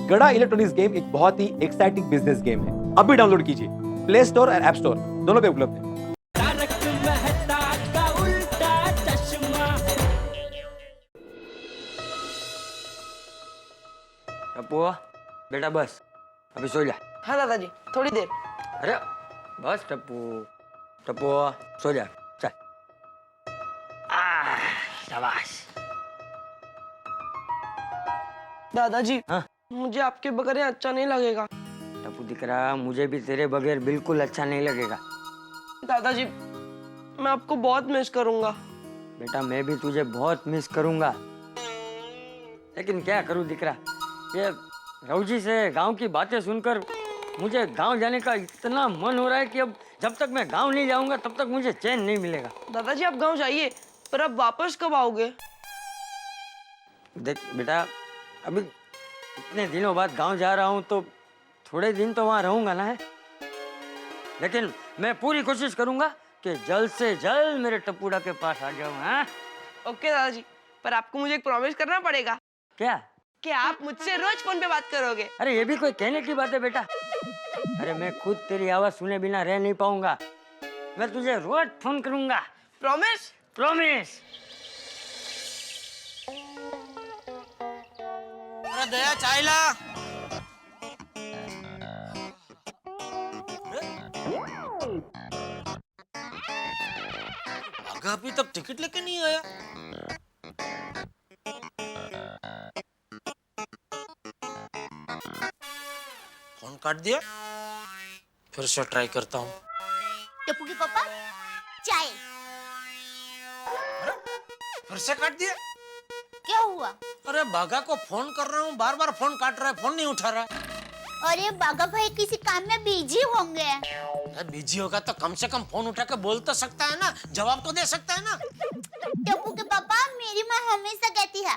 गड़ा electronics game एक बहुत ही एक्साइटिंग बिजनेस गेम है। अभी डाउनलोड कीजिए, प्ले स्टोर और ऐप स्टोर दोनों पे उपलब्ध है। टप्पू बेटा बस, अभी सो जा। हाँ दादाजी, थोड़ी देर। अरे बस टप्पू, टप्पू सो जा, चल। शाबाश। दादाजी, हाँ? मुझे आपके बगैर यहाँ अच्छा नहीं लगेगा। टप्पू दिख रहा, मुझे भी तेरे बगैर बिल्कुल अच्छा नहीं लगेगा। दादाजी, मैं आपको बहुत मिस करूंगा। बेटा मैं भी तुझे बहुत मिस करूंगा, लेकिन क्या करूं दिख रहा, ये रवजी से गांव की बातें सुनकर मुझे गांव जाने का इतना मन हो रहा है कि अब जब तक मैं गांव नहीं जाऊंगा तब तक मुझे चैन नहीं मिलेगा। दादाजी, आप गांव जाइए, पर आप वापस कब आओगे? देख बेटा, अभी इतने दिनों बाद गांव जा रहा हूं तो थोड़े दिन तो वहां रहूंगा ना है, लेकिन मैं पूरी कोशिश करूंगा कि जल्द से जल्द मेरे टप्पूड़ा के पास आ जाऊं। हाँ? ओके दादाजी, पर आपको मुझे एक प्रॉमिस करना पड़ेगा क्या? कि आप मुझसे रोज फोन पे बात करोगे। अरे ये भी कोई कहने की बात है बेटा? अरे मैं खुद तेरी आवाज सुने बिना रह नहीं पाऊंगा, मैं तुझे रोज फोन करूंगा। प्रॉमिस? प्रॉमिस। अरे दया चाय ला। भागा अभी तक टिकट लेके नहीं आया। फोन काट दिया, फिर से ट्राई करता हूँ। टप्पू के पापा चाय। फिर से काट दिया। क्या हुआ? अरे बागा को फोन कर रहा हूँ, बार बार फोन काट रहा है, फोन नहीं उठा रहा है। अरे बागा भाई किसी काम में बिजी होंगे। अरे बिजी होगा तो कम से कम फोन उठा के बोल तो सकता है ना, जवाब तो दे सकता है ना। टप्पू के पापा, मेरी माँ हमेशा कहती है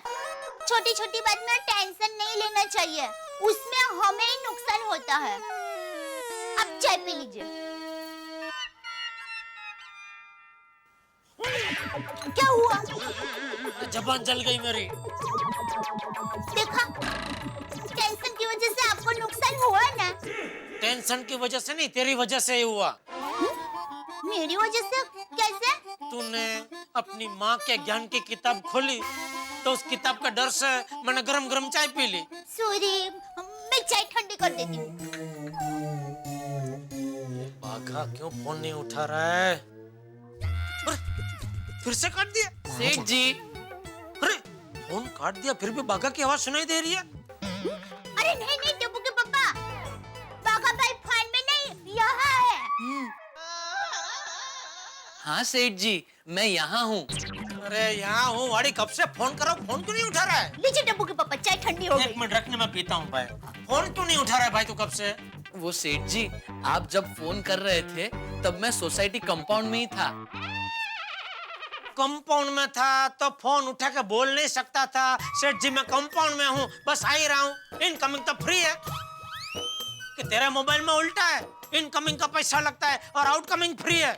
छोटी छोटी बात में टेंशन नहीं लेना चाहिए, उसमें हमें ही नुकसान होता है। अब चाय पी लीजिए। क्या हुआ? जबान जल गई मेरी। देखा, टेंशन की वजह से आपको नुकसान हुआ ना। टेंशन की वजह से नहीं, तेरी वजह से ही हुआ। मेरी वजह से? कैसे? तूने अपनी माँ के ज्ञान की किताब खोली तो उस किताब का डर से मैंने गरम गरम चाय पी ली। सॉरी, मैं चाय ठंडी कर देती हूँ। बाघा क्यों फोन नहीं उठा रहा है? अरे, फिर से काट दिया। सेठ जी, अरे फोन काट दिया, फिर भी बाघा की आवाज सुनाई दे रही है। अरे नहीं नहीं टप्पू के पापा, बागा भाई फोन में नहीं, यहाँ है। हाँ सेठ जी, मैं यहाँ हूँ। अरे यहाँ हूँ वाड़ी, कब से फोन करो, फोन क्यों नहीं उठा रहा है? लीजिए टप्पू के पापा, चाय ठंडी हो एक गई। मिनट रखने, मैं पीता हूँ भाई। फोन क्यों नहीं उठा रहा है भाई तू कब से? वो सेठ जी, आप जब फोन कर रहे थे तब मैं सोसाइटी कंपाउंड में ही था। कंपाउंड में था तो फोन उठा के बोल नहीं सकता था, सेठ जी मैं कंपाउंड में हूँ, बस आ ही रहा हूँ। इनकमिंग तो फ्री है कि तेरे मोबाइल में उल्टा है, इनकमिंग का पैसा लगता है और आउटकमिंग फ्री है।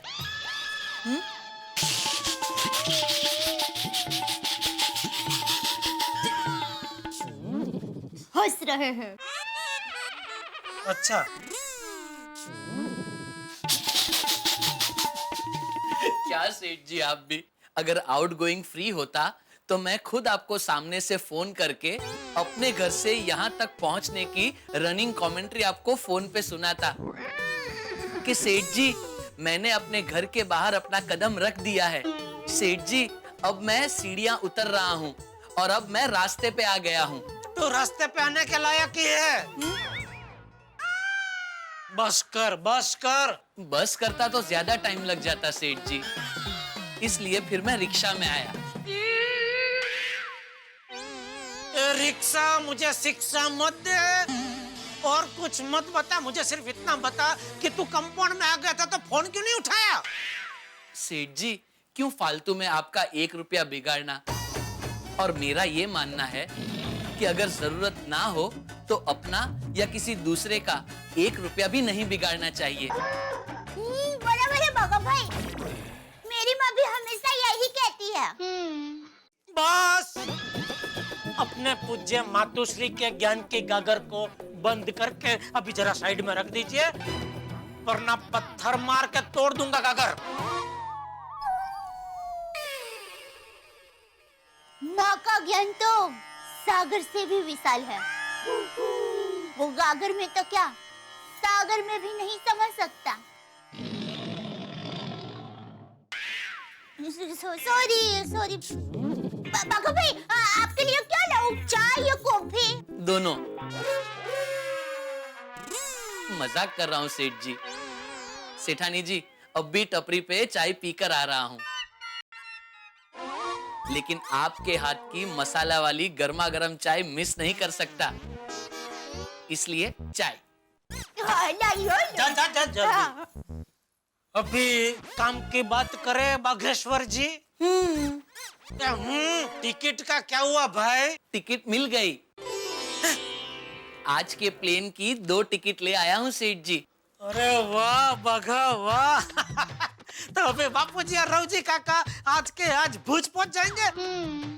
हंस रहे हैं। अच्छा, क्या सेठ जी, आप भी अगर आउटगोइंग फ्री होता तो मैं खुद आपको सामने से फोन करके अपने घर से यहाँ तक पहुँचने की रनिंग कमेंट्री आपको फोन पे सुनाता कि सेठ जी मैंने अपने घर के बाहर अपना कदम रख दिया है, सेठ जी अब मैं सीढ़ियाँ उतर रहा हूँ और अब मैं रास्ते पे आ गया हूँ। तो रास्ते पे आने के लायक ही है। बस कर, बस कर। बस करता तो ज्यादा टाइम लग जाता सेठ जी, इसलिए फिर मैं रिक्शा में आया। ए रिक्शा, मुझे शिक्षा मत दे और कुछ मत बता, मुझे सिर्फ इतना बता कि तू कंपाउंड में आ गया था तो फोन क्यों नहीं उठाया? सेठ जी क्यों फालतू में आपका 1 रुपया बिगाड़ना, और मेरा ये मानना है कि अगर जरूरत ना हो तो अपना या किसी दूसरे का 1 रुपया भी नहीं बिगाड़ना चाहिए। बराबर है बागा भाई, मेरी माँ भी हमेशा यही कहती है। बस अपने पूज्य मातुश्री के ज्ञान के गागर को बंद करके अभी जरा साइड में रख दीजिए, वरना पत्थर मार के तोड़ दूंगा गागर। माँ का ज्ञान तो सागर से भी विशाल है। वो गागर में तो क्या, सागर में भी नहीं समझ सकता। सॉरी बाघा भाई, आपके लिए क्या लाऊं, चाय या कॉफी? दोनों। मजाक कर रहा हूँ सेठ जी। सेठानी जी, अब भी टपरी पे चाय पीकर आ रहा हूँ, लेकिन आपके हाथ की मसाला वाली गर्मा गर्म चाय मिस नहीं कर सकता, इसलिए चाय। जा जल्दी। अभी काम की बात करें बाघेश्वर जी। टिकट का क्या हुआ भाई? टिकट मिल गई। आज के प्लेन की 2 टिकट ले आया हूँ सेठ जी। अरे वाह बाघा वाह। तो अबे बापूजी और रावजी काका आज भुज पहुंच जाएंगे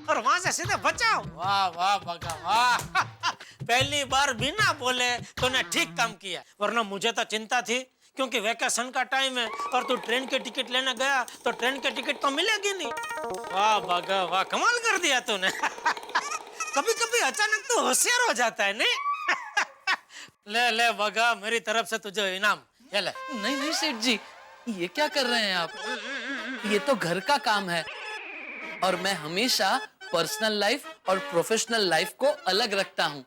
और वहां से सीधे बचाओ। वाह वाह बाघा वाह। पहली बार बिना बोले तूने ठीक काम किया, वरना मुझे तो चिंता थी, क्योंकि वैकेशन का टाइम है और तू ट्रेन के टिकट लेने गया तो ट्रेन के टिकट तो मिलेगी नहीं। वाह बाघा वाह, कमाल कर दिया तूने। कभी कभी अचानक तो होशियार हो जाता है नहीं? ले ले बाघा, मेरी तरफ से तुझे इनाम। ये ले। नहीं नहीं सेठ जी, ये क्या कर रहे हैं आप? ये तो घर का काम है और मैं हमेशा पर्सनल लाइफ और प्रोफेशनल लाइफ को अलग रखता हूँ।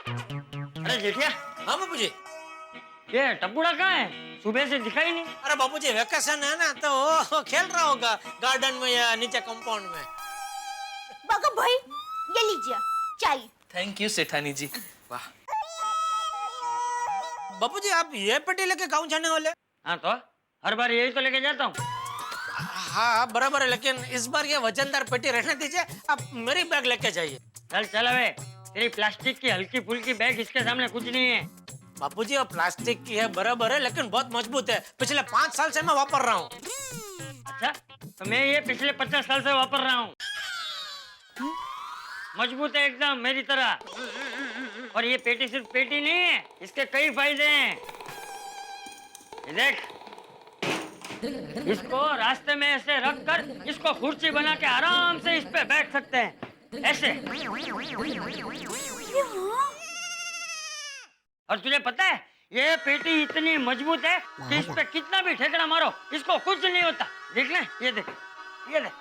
अरे जेठिया, हाँ बापूजी। ये टप्पूड़ा कहाँ है? सुबह से दिखाई नहीं। अरे बापूजी वैकेशन है ना, तो वो खेल रहा होगा गार्डन में या नीचे कंपाउंड में। बाघा भाई, ये लीजिए चाय। थैंक यू सेठानी जी। वाह। बापूजी आप ये पेटी लेके गाँव जाने वाले? हाँ तो हर बार यही तो लेके जाता हूँ। हाँ बराबर है, लेकिन इस बार ये वजनदार पेटी रहने दीजिए, आप मेरी बैग लेके जाइए। चल चल अबे, तेरी प्लास्टिक की हल्की फुल्की बैग इसके सामने कुछ नहीं है। बापूजी वो प्लास्टिक की है बराबर है, लेकिन बहुत मजबूत है। पिछले 5 साल से मैं वापर रहा हूँ। अच्छा, तो मैं ये पिछले 50 साल से वापर रहा हूँ। मजबूत है एकदम मेरी तरह। और ये पेटी सिर्फ पेटी नहीं है, इसके कई फायदे हैं। ये देख, इसको रास्ते में ऐसे रख कर इसको कुर्सी बना के आराम से इस पे बैठ सकते हैं, ऐसे। और तुझे पता है, ये पेटी इतनी मजबूत है कि इस पे कितना भी ठेकड़ा मारो इसको कुछ नहीं होता। देख ले, ये देख, ये देख।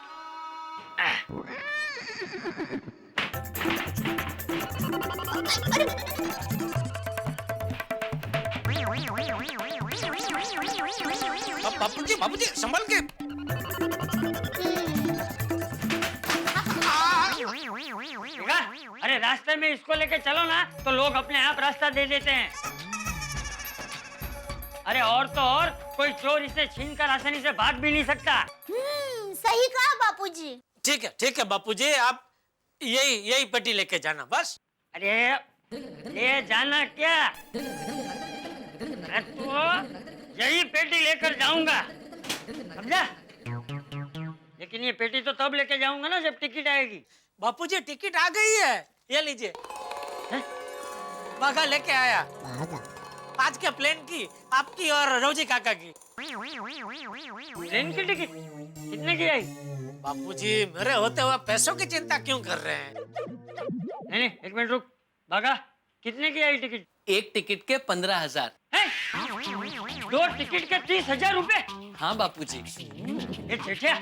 बापूजी संभल के। देखा? अरे रास्ते में इसको लेके चलो ना तो लोग अपने आप रास्ता दे देते हैं। अरे और तो और, कोई चोर इसे छीनकर आसानी से भाग भी नहीं सकता। सही कहा बापूजी। ठीक है बापूजी, आप यही पेटी लेके जाना बस। अरे ले जाना क्या, मैं तो यही पेटी लेकर जाऊंगा, समझा? लेकिन ये पेटी तो तब लेके जाऊंगा ना जब टिकट आएगी। बापूजी टिकट आ गई है, ये लीजिए। बाघा लेके आया आज के प्लेन की, आपकी और रोजी काका की। ट्रेन की टिकट कितने की आई? बापूजी मेरे होते हुए पैसों की चिंता क्यों कर रहे हैं? नहीं, एक मिनट रुक। बाघा, कितने की आई टिकट? एक टिकट के 15,000। 2 टिकट के 30,000 रुपए? हाँ बापूजी। ये जेठिया,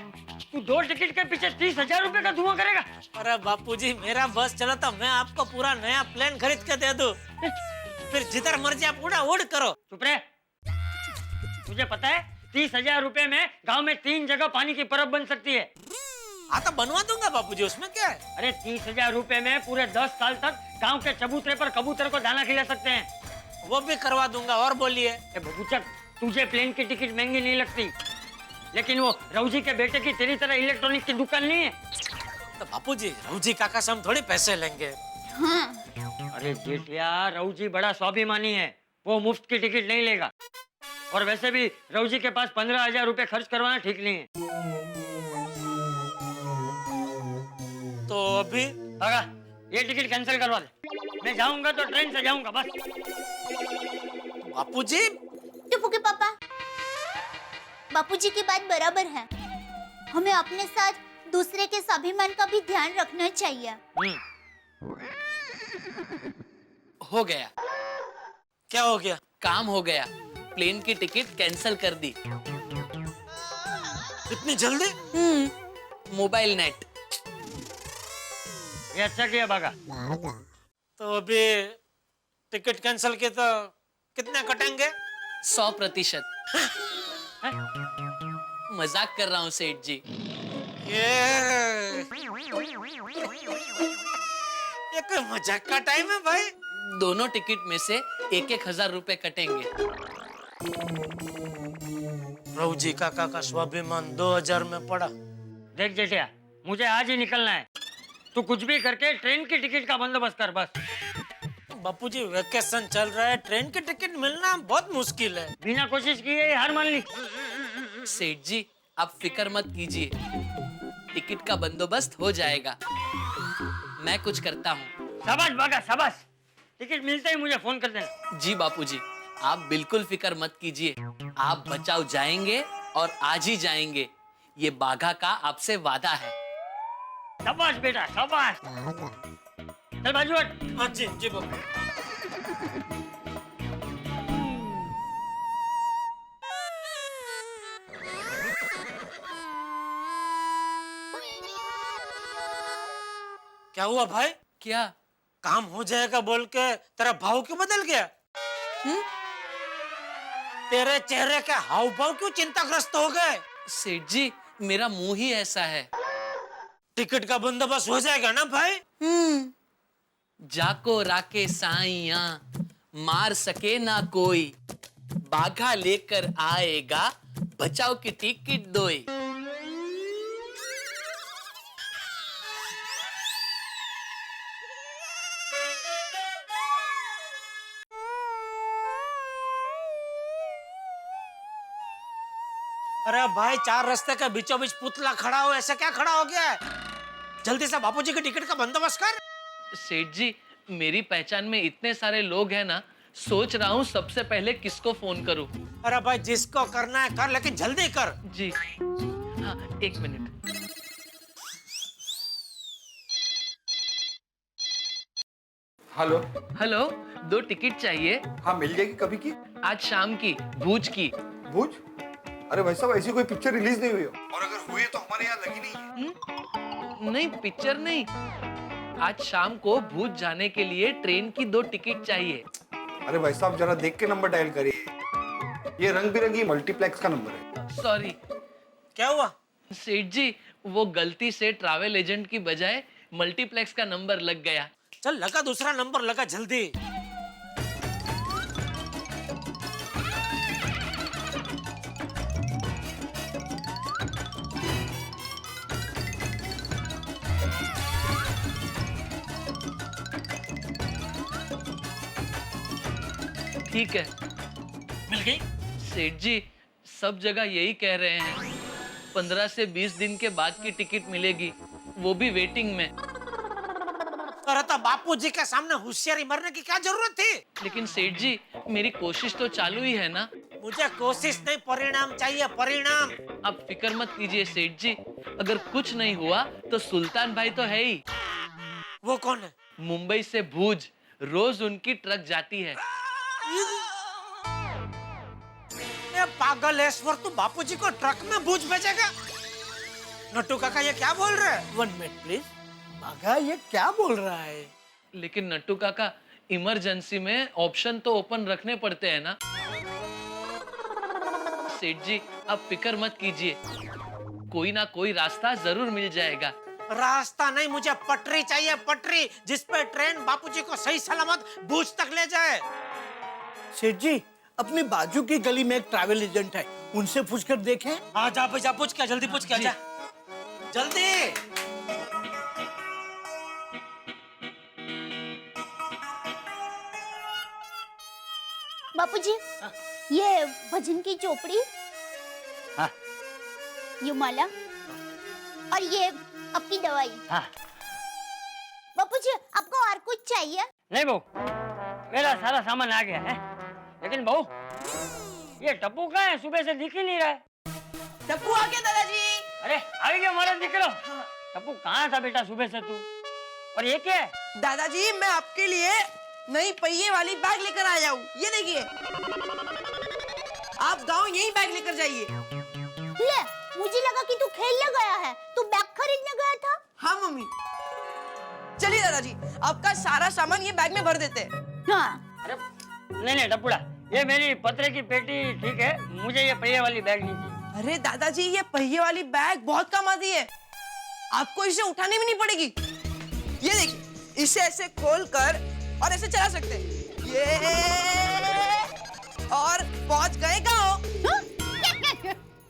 तू 2 टिकट के पीछे 30,000 रुपए का धुआं करेगा? अरे बापूजी मेरा बस चला तो मैं आपको पूरा नया प्लेन खरीद के दे दूं, फिर जिधर मर्जी आप उड़ करो। चुप रहे। तुझे पता है 30,000 रुपए में गांव में 3 जगह पानी की परब बन सकती है। हाँ तो बनवा दूंगा बापूजी, उसमें क्या है? अरे 30,000 रुपए में पूरे 10 साल तक गांव के चबूतरे पर कबूतर को दाना खिला सकते हैं। वो भी करवा दूंगा। और बोलिए। बबूचक, तुझे प्लेन की टिकट महंगी नहीं लगती, लेकिन वो रवजी के बेटे की तेरी तरह इलेक्ट्रॉनिक की दुकान नहीं है। तो बापूजी रवजी काका से हम थोड़ी पैसे लेंगे। अरे जेठिया, रवजी बड़ा स्वाभिमानी है, वो मुफ्त की टिकट नहीं लेगा। और वैसे भी रवजी के पास 15,000 रुपए खर्च करवाना ठीक नहीं है। तो अभी काका ये टिकट कैंसिल करवा दे। मैं जाऊंगा तो ट्रेन से जाऊंगा बस। बापूजी टुप्पू के पापा, बापूजी की बात बराबर है। हमें अपने साथ दूसरे के स्वाभिमान का भी ध्यान रखना चाहिए। हो गया, क्या हो गया? काम हो गया। प्लेन की टिकट कैंसिल कर दी। इतनी जल्दी? Mobile net. ये अच्छा किया बागा। तो अभी टिकट कैंसिल के तो कितने कटेंगे? 100%। मजाक कर रहा हूँ सेठ जी। ये कोई मजाक का टाइम है भाई? दोनों टिकट में से 1,000 रुपए कटेंगे। प्रभु जी काका का स्वाभिमान 2000 में पड़ा। देख जेठिया, मुझे आज ही निकलना है। तू कुछ भी करके ट्रेन की टिकट का बंदोबस्त कर बस। बापूजी वेकेशन चल रहा है, ट्रेन की टिकट मिलना बहुत मुश्किल है। बिना कोशिश किए हार मान ली। सेठ जी आप फिक्र मत कीजिए, टिकट का बंदोबस्त हो जाएगा। मैं कुछ करता हूँ। शाबाश बागा शाबाश। टिकट मिलते ही मुझे फोन कर देना। जी बापूजी आप बिल्कुल फिक्र मत कीजिए, आप बचाव जाएंगे और आज ही जाएंगे, ये बाघा का आपसे वादा है। शाबाश बेटा शाबाश। चल बाजू हट। हाँ जी जी बापू। क्या हुआ भाई? क्या? काम हो जाएगा बोल के तेरा भाव क्यों बदल गया? तेरे चेहरे के हाव भाव क्यों चिंताग्रस्त हो गए? सेठ जी मेरा मुंह ही ऐसा है। टिकट का बंदोबस्त हो जाएगा ना भाई? जाको राके साइया मार सके ना कोई, बाघा लेकर आएगा बचाओ की टिकट दोई। अरे भाई चार रास्ते के बीचों बीच पुतला खड़ा हो, ऐसे क्या खड़ा हो गया है? जल्दी से बापूजी की टिकट का बंदोबस्त कर। सेठ जी मेरी पहचान में इतने सारे लोग हैं ना, सोच रहा हूँ सबसे पहले किसको फोन करूँ। अरे भाई जिसको करना है कर, लेकिन जल्दी कर। जी हाँ 1 मिनट। हेलो। हेलो 2 टिकट चाहिए। हाँ मिल जाएगी, कभी की? आज शाम की, भूज की। भूज? अरे भाई साहब ऐसी कोई पिक्चर रिलीज नहीं हुई हो, और अगर हुई है तो हमारे यहाँ लगी नहीं है। नहीं पिक्चर नहीं, आज शाम को भूज जाने के लिए ट्रेन की 2 टिकट चाहिए। अरे भाई साहब जरा देख के नंबर डायल करिए, ये रंग बिरंगी मल्टीप्लेक्स का नंबर है। सॉरी। क्या हुआ? सेठ जी वो गलती से ट्रैवल एजेंट की बजाय मल्टीप्लेक्स का नंबर लग गया। चल लगा, दूसरा नंबर लगा जल्दी। ठीक है। मिल गई? सेठ जी सब जगह यही कह रहे हैं, 15 से 20 दिन के बाद की टिकट मिलेगी, वो भी वेटिंग में। अरे तो बापूजी के सामने होशियारी मरने की क्या जरूरत थी? लेकिन सेठ जी मेरी कोशिश तो चालू ही है ना। मुझे कोशिश नहीं, परिणाम चाहिए, परिणाम। आप फिक्र मत कीजिए सेठ जी, अगर कुछ नहीं हुआ तो सुल्तान भाई तो है ही। वो कौन है? मुंबई से भूज रोज उनकी ट्रक जाती है। ये पागल ऐश्वर, तू बापूजी को ट्रक में भूज भेजेगा? नट्टू काका ये क्या बोल रहे हैं? 1 मिनट प्लीज। बागा ये क्या बोल रहा है? लेकिन नट्टू काका इमरजेंसी में ऑप्शन तो ओपन रखने पड़ते हैं ना। सेठ जी आप फिक्र मत कीजिए, कोई ना कोई रास्ता जरूर मिल जाएगा। रास्ता नहीं, मुझे पटरी चाहिए, पटरी जिस पे ट्रेन बापूजी को सही सलामत भूज तक ले जाए। सेठ जी अपने बाजू की गली में एक ट्रैवल एजेंट है, उनसे पूछकर देखें। हाँ जा भाई जा, पूछ क्या, जल्दी पूछ क्या, जा जल्दी। बापूजी, ये भजन की चोपड़ी, हाँ। ये माला, और ये आपकी दवाई। हाँ। चाहिए? नहीं बहू, मेरा सारा सामान आ गया है। लेकिन बहू, ये टप्पू कहाँ है? सुबह से दिख ही नहीं रहा है। टप्पू आ गया दादाजी। अरे आ गया हमारा दिकरो। टप्पू कहाँ था बेटा सुबह से तू? और ये क्या है? दादाजी मैं आपके लिए नई पहिए वाली बैग लेकर आया हूँ। ये देखिए, आप गांव यही बैग लेकर जाइए। ले, मुझे लगा कि तू खेलने गया है। तू बैग खरीदने गया था? हाँ मम्मी। चलिए दादाजी, आपका सारा सामान ये बैग में भर देते हैं। हाँ। अरे नहीं टप्पूड़ा, ये मेरी पत्रे की पेटी ठीक है, मुझे ये पहिए वाली बैग नहीं चाहिए। अरे दादाजी, ये पहिए वाली बैग बहुत काम आती है। आपको इसे उठाने भी नहीं पड़ेगी। ये देखिए, इसे ऐसे खोलकर और ऐसे चला सकते हैं। ये और पहुंच गए गाँव।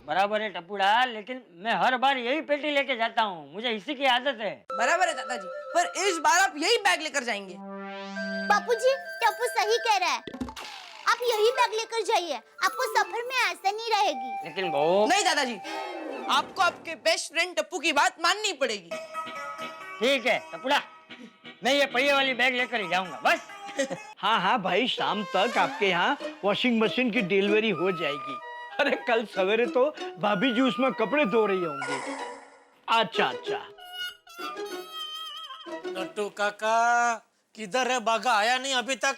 बराबर है टप्पूड़ा, लेकिन मैं हर बार यही पेटी लेके जाता हूँ, मुझे इसी की आदत है। बराबर है दादाजी, पर इस बार आप यही बैग लेकर जाएंगे। बापूजी, टप्पू सही कह रहा है। आप यही बैग लेकर जाइए, आपको सफर में आसानी रहेगी। लेकिन बहू। नहीं दादाजी, आपको आपके बेस्ट फ्रेंड टप्पू की बात माननी पड़ेगी। ठीक है टप्पूड़ा, मैं ये पहिए वाली बैग लेकर ही जाऊंगा बस। हाँ हाँ भाई, शाम तक आपके यहाँ वॉशिंग मशीन की डिलीवरी हो जाएगी। अरे कल सवेरे तो भाभी जी उसमें कपड़े धो रही होंगी। अच्छा। नट्टू काका किधर है? बागा आया नहीं अभी तक।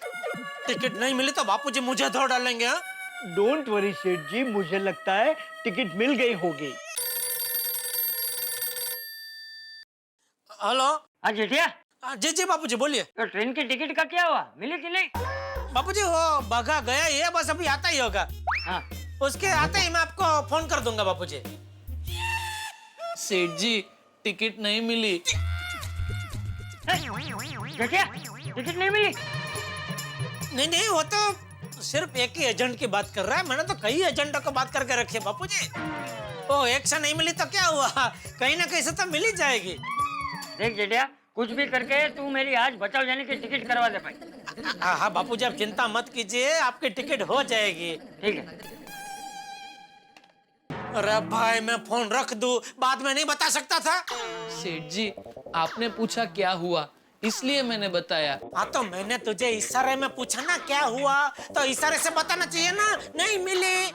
टिकट नहीं मिली तो बापूजी मुझे धो डालेंगे। हाँ? डोंट वरी सेठ जी, मुझे लगता है टिकट मिल गई होगी। हेलो। हाँ जेठिया, जी बापूजी बोलिए। तो ट्रेन की टिकट का क्या हुआ, मिली कि नहीं? बापूजी वो बागा गया ही है, बस अभी आता ही होगा। हाँ। उसके आते ही मैं आपको फोन कर दूंगा बापूजी। सेठ जी टिकट नहीं मिली। जेठिया, टिकट नहीं मिली? नहीं, वो तो सिर्फ एक ही एजेंट की बात कर रहा है। मैंने तो कई एजेंटों को बात करके रखी है बापूजी। वो एक से नहीं मिली तो क्या हुआ, कहीं ना कहीं से तो मिल ही जाएगी। देख जेठिया, कुछ भी करके तू मेरी आज बचाव जाने की टिकट करवा दे भाई। हाँ बापूजी, आप चिंता मत कीजिए, आपकी टिकट हो जाएगी। ठीक है। अरे भाई, मैं फोन रख दूं, बाद में नहीं बता सकता था। सेठ जी आपने पूछा क्या हुआ, इसलिए मैंने बताया। हाँ तो मैंने तुझे इशारे में पूछा ना क्या हुआ, तो इशारे से बताना चाहिए ना। नहीं मिली,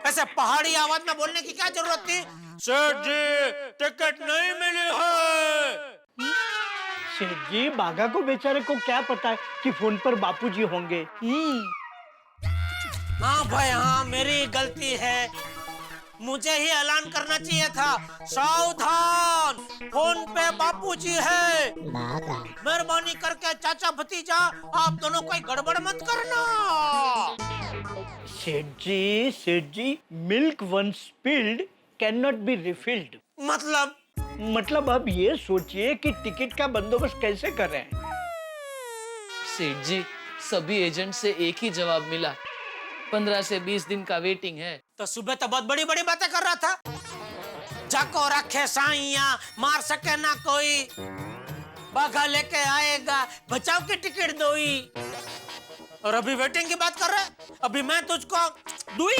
ऐसे पहाड़ी आवाज में बोलने की क्या जरूरत थी? सेठ जी टिकट नहीं मिली है। सेठ जी, बागा को बेचारे को क्या पता है कि फोन पर बापूजी होंगे। हाँ भाई हाँ, मेरी गलती है। मुझे ही ऐलान करना चाहिए था, सावधान, फोन पे बापूजी है। मेहरबानी करके चाचा भतीजा आप दोनों कोई गड़बड़ मत करना। Seth ji, milk once spilled can not be refilled. मतलब अब ये सोचिए कि टिकट का बंदोबस्त कैसे कर रहे हैं। सेठ जी सभी एजेंट से एक ही जवाब मिला, 15 से 20 दिन का वेटिंग है। तो सुबह तो बहुत बड़ी बड़ी बातें कर रहा था। जाको रखे साइया, मार सके ना कोई, बाघा लेके आएगा, बचाव की टिकट दोई। और अभी वेटिंग की बात कर रहा है। अभी मैं तुझको दुई।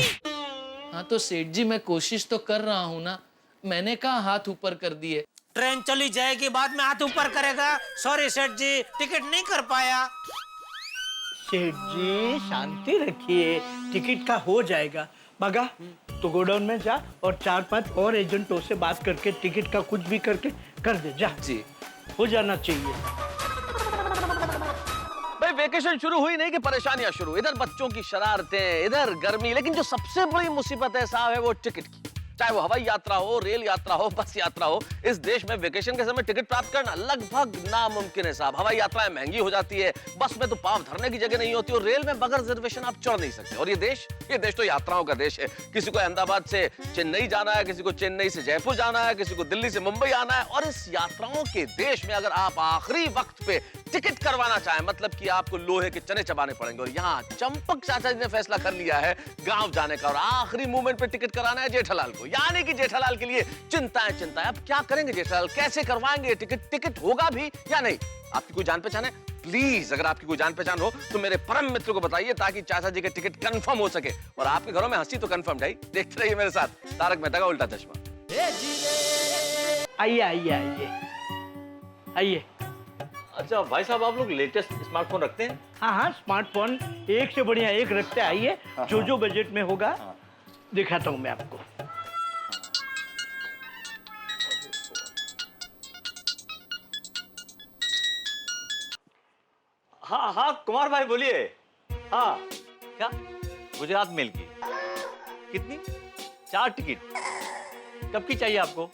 हाँ तो सेठ जी मैं कोशिश तो कर रहा हूँ ना, मैंने कहा हाथ ऊपर कर दिए। ट्रेन चली जाएगी, बाद में हाथ ऊपर करेगा। सॉरी सेठ जी, टिकट नहीं कर पाया। सेठ जी शांति रखिए, टिकट का हो जाएगा। बागा तो गोडाउन में जा और 4-5 और एजेंटों से बात करके टिकट का कुछ भी करके कर दे। जा जी, हो जाना चाहिए। भाई वेकेशन शुरू हुई नहीं कि परेशानियां शुरू। इधर बच्चों की शरारतें, इधर गर्मी, लेकिन जो सबसे बड़ी मुसीबत है साहब है वो टिकट की। चाहे वो हवाई यात्रा हो, रेल यात्रा हो, बस यात्रा हो, इस देश में वेकेशन के समय टिकट प्राप्त करना लगभग नामुमकिन है साहब। हवाई यात्राएं महंगी हो जाती है, बस में तो पांव धरने की जगह नहीं होती, और रेल में बगैर रिजर्वेशन आप चढ़ नहीं सकते। और ये देश तो यात्राओं का देश है। किसी को अहमदाबाद से चेन्नई जाना है, किसी को चेन्नई से जयपुर जाना है, किसी को दिल्ली से मुंबई आना है। और इस यात्राओं के देश में अगर आप आखिरी वक्त पे टिकट करवाना चाहें, मतलब कि आपको लोहे के चने चबाने पड़ेंगे। और यहाँ चंपक चाचा जी ने फैसला कर लिया है गांव जाने का, और आखिरी मोमेंट पे टिकट कराना है जेठालाल को। यानी कि जेठालाल के लिए चिंताएं। अब क्या करेंगे जेठालाल, कैसे करवाएंगे टिकट होगा भी या नहीं? आपकी कोई जान पहचान है? प्लीज अगर आपकी कोई जान पहचान हो तो मेरे परम मित्र को बताइए, ताकि चाचा जी के टिकट कंफर्म हो सके। और आपके घरों में हंसी तो कंफर्म है। देखते रहिए मेरे साथ तारक मेहता का उल्टा चश्मा। आइए अच्छा भाई साहब, आप लोग लेटेस्ट स्मार्टफोन रखते हैं? हाँ हाँ, स्मार्टफोन एक से बढ़िया एक रखते आइए, जो जो बजट में होगा दिखाता हूँ मैं आपको। हाँ हाँ कुमार भाई बोलिए। हाँ क्या गुजरात मेल की कितनी? 4 टिकट। कब की चाहिए आपको?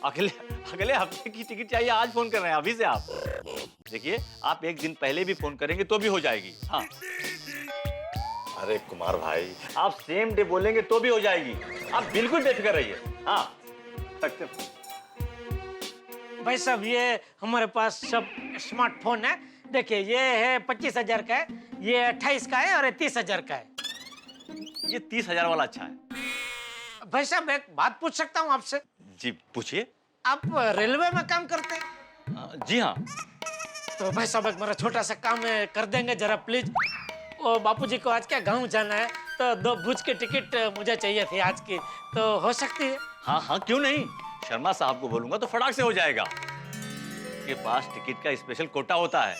अगले अगले हफ्ते की टिकट चाहिए? आज फोन कर रहे हैं अभी से आप? देखिए आप एक दिन पहले भी फोन करेंगे तो भी हो जाएगी। हाँ अरे कुमार भाई, आप सेम डे बोलेंगे तो भी हो जाएगी, आप बिल्कुल बेफिक्र रहिए। हाँ सकते। भाई साहब ये हमारे पास सब स्मार्टफोन है। देखिए ये है 25,000 का है, ये 28 का है और ये 30,000 का है। ये 30,000 वाला अच्छा है। भाई साहब एक बात पूछ सकता हूँ आपसे? जी पूछिए। आप रेलवे में काम करते हैं? जी हाँ। तो भाई साहब एक मेरा छोटा सा काम है, कर देंगे जरा प्लीज। वो बापूजी को आज क्या गाँव जाना है, तो 2 भुज की टिकट मुझे चाहिए थी आज की, तो हो सकती है? हाँ हाँ क्यों नहीं, शर्मा साहब को बोलूंगा तो फटाक से हो जाएगा। के पास टिकट का स्पेशल कोटा होता है,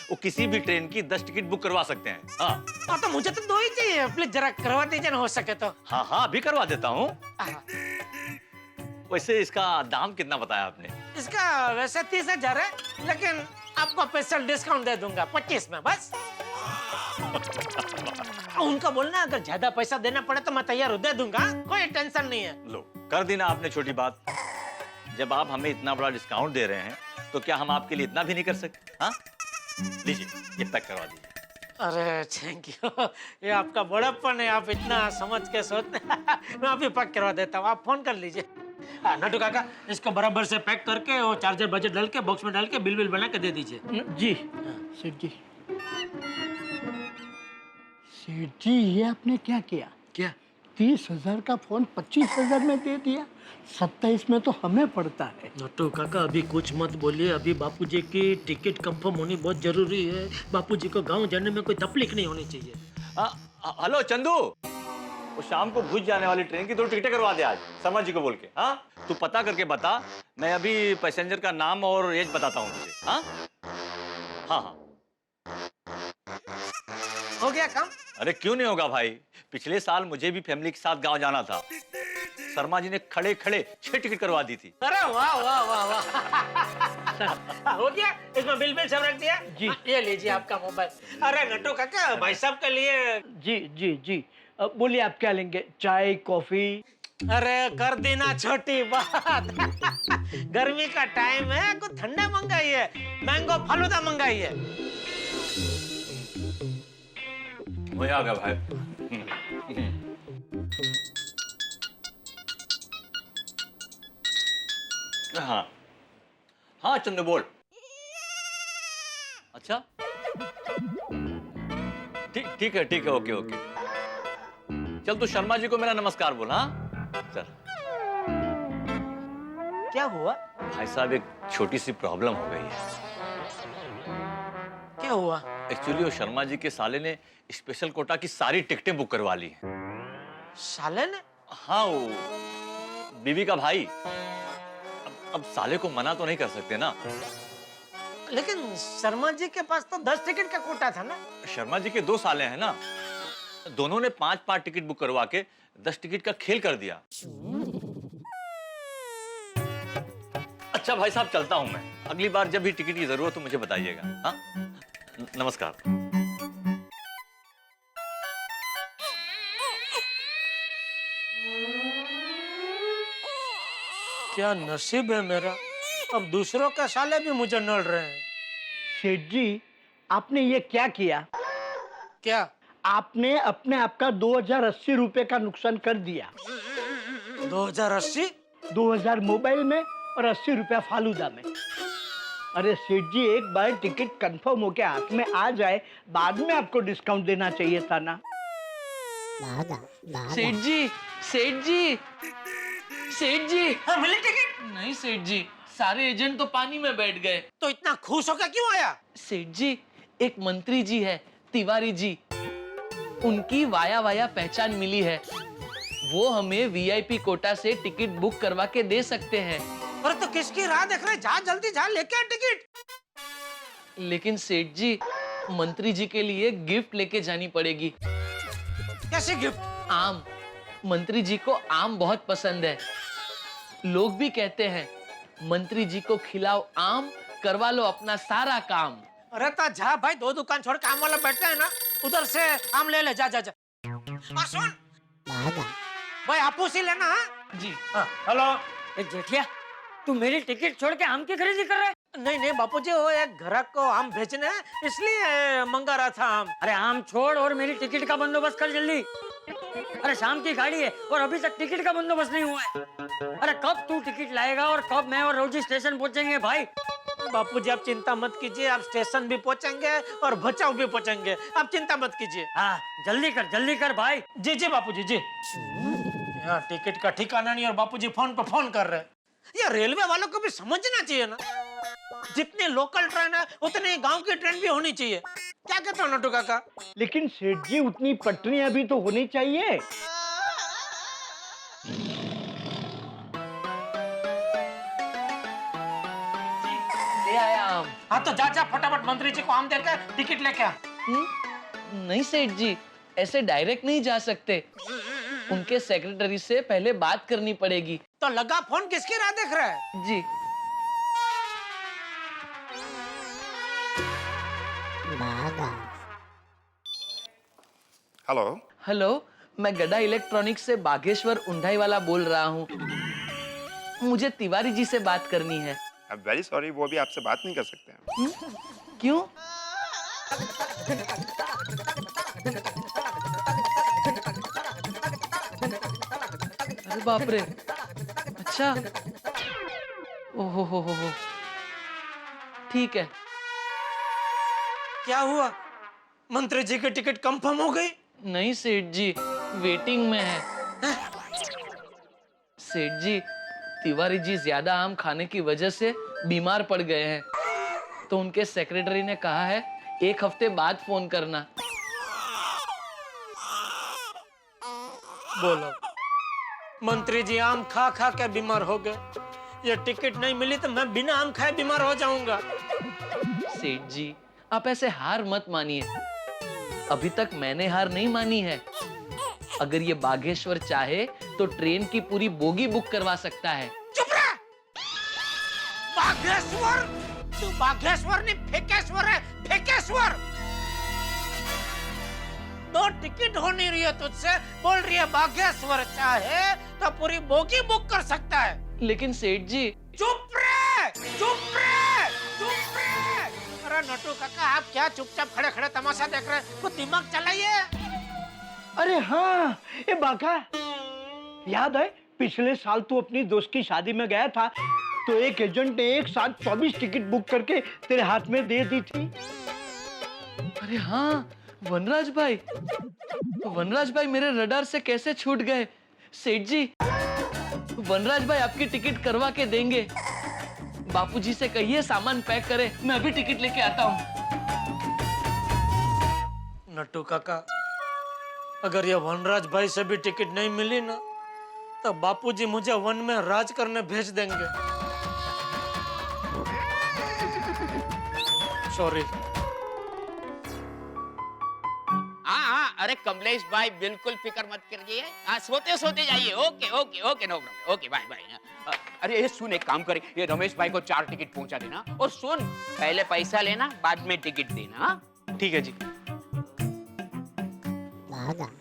वो किसी भी ट्रेन की 10 टिकट बुक करवा सकते हैं। हाँ तो मुझे तो 2 ही चाहिए, प्लीज जरा करवा दीजिए ना हो सके तो। हाँ हाँ अभी करवा देता हूँ। वैसे इसका दाम कितना बताया आपने? इसका वैसे 30,000 है, लेकिन आपको स्पेशल डिस्काउंट दे दूंगा 25 में बस। उनका बोलना अगर ज्यादा पैसा देना पड़े तो मैं तैयार हूँ, दे दूंगा, कोई टेंशन नहीं है। लो कर दी ना आपने छोटी बात। जब आप हमें इतना बड़ा डिस्काउंट दे रहे हैं तो क्या हम आपके लिए इतना भी नहीं कर सकते? हाँ लीजिए ये पैक करवा दीजिए। अरे थैंक यू, ये आपका बड़प्पन है, आप इतना समझ के सोचते। मैं अभी पैक करवा देता हूँ, आप फोन कर लीजिए। नटू काका इसको बराबर से पैक करके वो चार्जर बजट डाल के बॉक्स में डाल के बिल बना के दे दीजिए। जी सेठ जी। सेठ जी ये आपने क्या किया? क्या? 30,000 का फोन 25,000 में दे दिया, 27 में तो हमें पड़ता है। नटू काका अभी कुछ मत बोलिए, अभी बापूजी की टिकट कंफर्म होनी बहुत जरूरी है। बापूजी को गांव जाने में कोई तकलीफ नहीं होनी चाहिए। हेलो चंदू, वो शाम को भुज जाने वाली ट्रेन की 2 टिकटें करवा दे आज, शर्मा जी को बोल के। हाँ तू पता करके बता, मैं अभी पैसेंजर का नाम और एज बताता हूँ तुझे। हाँ हाँ हाँ हो गया काम? अरे क्यों नहीं होगा भाई, पिछले साल मुझे भी फैमिली के साथ गांव जाना था, शर्मा जी ने खड़े खड़े 6 टिकट करवा दी थी। अरे वाह वाह वाह वाह। हो गया, इसमें बिल सब रख दिया जी। ये लीजिए आपका मोबाइल। अरे नटू काका भाई साहब के लिए। जी जी जी बोलिए आप क्या लेंगे, चाय कॉफी? अरे कर देना छोटी बात। गर्मी का टाइम है, कुछ ठंडा मंगाइए, मैंगो फालूदा मंगाइए। वही आ गया भाई। हाँ हाँ चंदू बोल। अच्छा ठीक है ओके ओके। चल तू शर्मा जी को मेरा नमस्कार बोल। हाँ चल। क्या हुआ? भाई साहब एक छोटी सी प्रॉब्लम हो गई है। क्या हुआ? एक्चुअली वो शर्मा जी के साले ने स्पेशल कोटा की सारी टिकटें बुक करवा ली हैं। साले ने? हाँ वो बीवी का भाई। अब साले को मना तो नहीं कर सकते ना। लेकिन शर्मा जी के पास तो 10 टिकट का कोटा था ना। शर्मा जी के 2 साले हैं ना, दोनों ने 5-5 टिकट बुक करवा के 10 टिकट का खेल कर दिया। अच्छा भाई साहब चलता हूं मैं, अगली बार जब भी टिकट की जरूरत हो मुझे बताइएगा। हाँ नमस्कार। क्या नसीब है मेरा, अब दूसरों के साले भी मुझे नल रहे हैं। सेठ जी आपने ये क्या किया? क्या? आपने अपने आप का 2080 रुपए का नुकसान कर दिया। 2080? 2000 मोबाइल में और 80 रुपया फालूदा में। अरे सेठ जी एक बार टिकट कंफर्म होके हाथ में आ जाए, बाद में आपको डिस्काउंट देना चाहिए था ना। सेठ जी सेठ जी सेठ जी। हाँ, मिली टिकट? नहीं सेठ जी, सारे एजेंट तो पानी में बैठ गए। तो इतना खुश होकर क्यों आया? सेठ जी एक मंत्री जी है तिवारी जी, उनकी वाया वाया पहचान मिली है, वो हमें वीआईपी कोटा से टिकट बुक करवा के दे सकते हैं। अरे तो किसकी राह देख रहे? जा जल्दी जा, लेके आ टिकट। लेकिन सेठ जी, मंत्री जी के लिए गिफ्ट लेके जानी पड़ेगी। कैसे गिफ्ट? आम। मंत्री जी को आम बहुत पसंद है। लोग भी कहते हैं, मंत्री जी को खिलाओ आम, करवा लो अपना सारा काम। अरे तो जा भाई, 2 दुकान छोड़ के आम वाला बैठा है ना, उधर से आम ले ले, जा जा जा। और सुन भाई, आपूस ही लेना। हाँ जी। हेलो। ए जेठिया, तू मेरी टिकट छोड़ के आम की खरीदी कर रहा है? नहीं बापूजी, वो एक ग्राहक को आम भेजने हैं, इसलिए मंगा रहा था आम। अरे आम छोड़ और मेरी टिकट का बंदोबस्त कर जल्दी। अरे शाम की गाड़ी है और अभी तक टिकट का बंदोबस्त नहीं हुआ है। अरे कब तू टिकट लाएगा और कब मैं और रोजी स्टेशन पहुंचेंगे भाई? बापूजी आप चिंता मत कीजिए, आप स्टेशन भी पहुंचेंगे और बचाव भी पहुंचेंगे, आप चिंता मत कीजिए। हाँ जल्दी कर भाई। जी जी बापूजी जी। यहाँ टिकट का ठिकाना नहीं और बापूजी फोन पे फोन कर रहे हैं। ये रेलवे वालों को भी समझना चाहिए ना, जितनी लोकल ट्रेन है उतनी गांव की ट्रेन भी होनी चाहिए। क्या कहते हो नटू काका? लेकिन सेठ जी, उतनी पटरियां भी तो होनी चाहिए। ले आया आम। हाँ तो जा जा फटाफट मंत्री जी को आम देकर टिकट लेके आ। नहीं सेठ जी, ऐसे डायरेक्ट नहीं जा सकते। उनके सेक्रेटरी से पहले बात करनी पड़ेगी। तो लगा फोन, किसकी राह देख रहा है? जी। हेलो। हेलो, मैं गड़ा इलेक्ट्रॉनिक्स से बागेश्वर उंडाई वाला बोल रहा हूँ। मुझे तिवारी जी से बात करनी है। आई एम वेरी सॉरी, वो भी आपसे बात नहीं कर सकते हैं। क्यों? अरे बाप रे, अच्छा। ओहो हो। ठीक है। क्या हुआ? मंत्री जी की टिकट कंफर्म हो गई? नहीं सेठ जी, वेटिंग में है। सेठ जी, तिवारी जी ज्यादा आम खाने की वजह से बीमार पड़ गए हैं, तो उनके सेक्रेटरी ने कहा है 1 हफ्ते बाद फोन करना। बोलो, मंत्री जी आम खा खा के बीमार हो गए, ये टिकट नहीं मिली तो मैं बिना आम खाए बीमार हो जाऊंगा। सेठ जी, आप ऐसे हार मत मानिए। अभी तक मैंने हार नहीं मानी है। अगर ये बागेश्वर चाहे तो ट्रेन की पूरी बोगी बुक करवा सकता है। चुप रह! बागेश्वर? तू बागेश्वर नहीं, फेकेश्वर है, फेकेश्वर। 2 टिकट हो नहीं रही है तुझसे, बोल रही है बागेश्वर चाहे तो पूरी बोगी बुक कर सकता है। लेकिन सेठ जी। चुप रहे! चुप रहे! चुप रहे! अरे नटू काका, आप क्या चुपचाप खड़े खड़े तमाशा देख रहे हैं? कुछ दिमाग चलाइए। अरे हाँ, ये बाका, याद है पिछले साल तू अपनी दोस्त की शादी में गया था तो एक एजेंट ने एक साथ 24 टिकट बुक करके तेरे हाथ में दे दी थी। अरे हाँ, वनराज भाई मेरे रडार से कैसे छूट गए। सेठ जी, वनराज भाई आपकी टिकट करवा के देंगे। बापूजी से कहिए सामान पैक करे, मैं अभी टिकट लेके आता हूँ। नट्टू काका, अगर ये वनराज भाई से भी टिकट नहीं मिली ना तो बापूजी मुझे वन में राज करने भेज देंगे। सॉरी। हाँ, अरे कमलेश भाई बिल्कुल फिक्र मत करिए। हाँ, सोते सोते जाइए। Okay okay okay, no problem. Okay bye bye. अरे ये सुन, एक काम करे, ये रमेश भाई को 4 टिकट पहुंचा देना, और सुन, पहले पैसा लेना, बाद में टिकट देना। हाँ? ठीक है जी।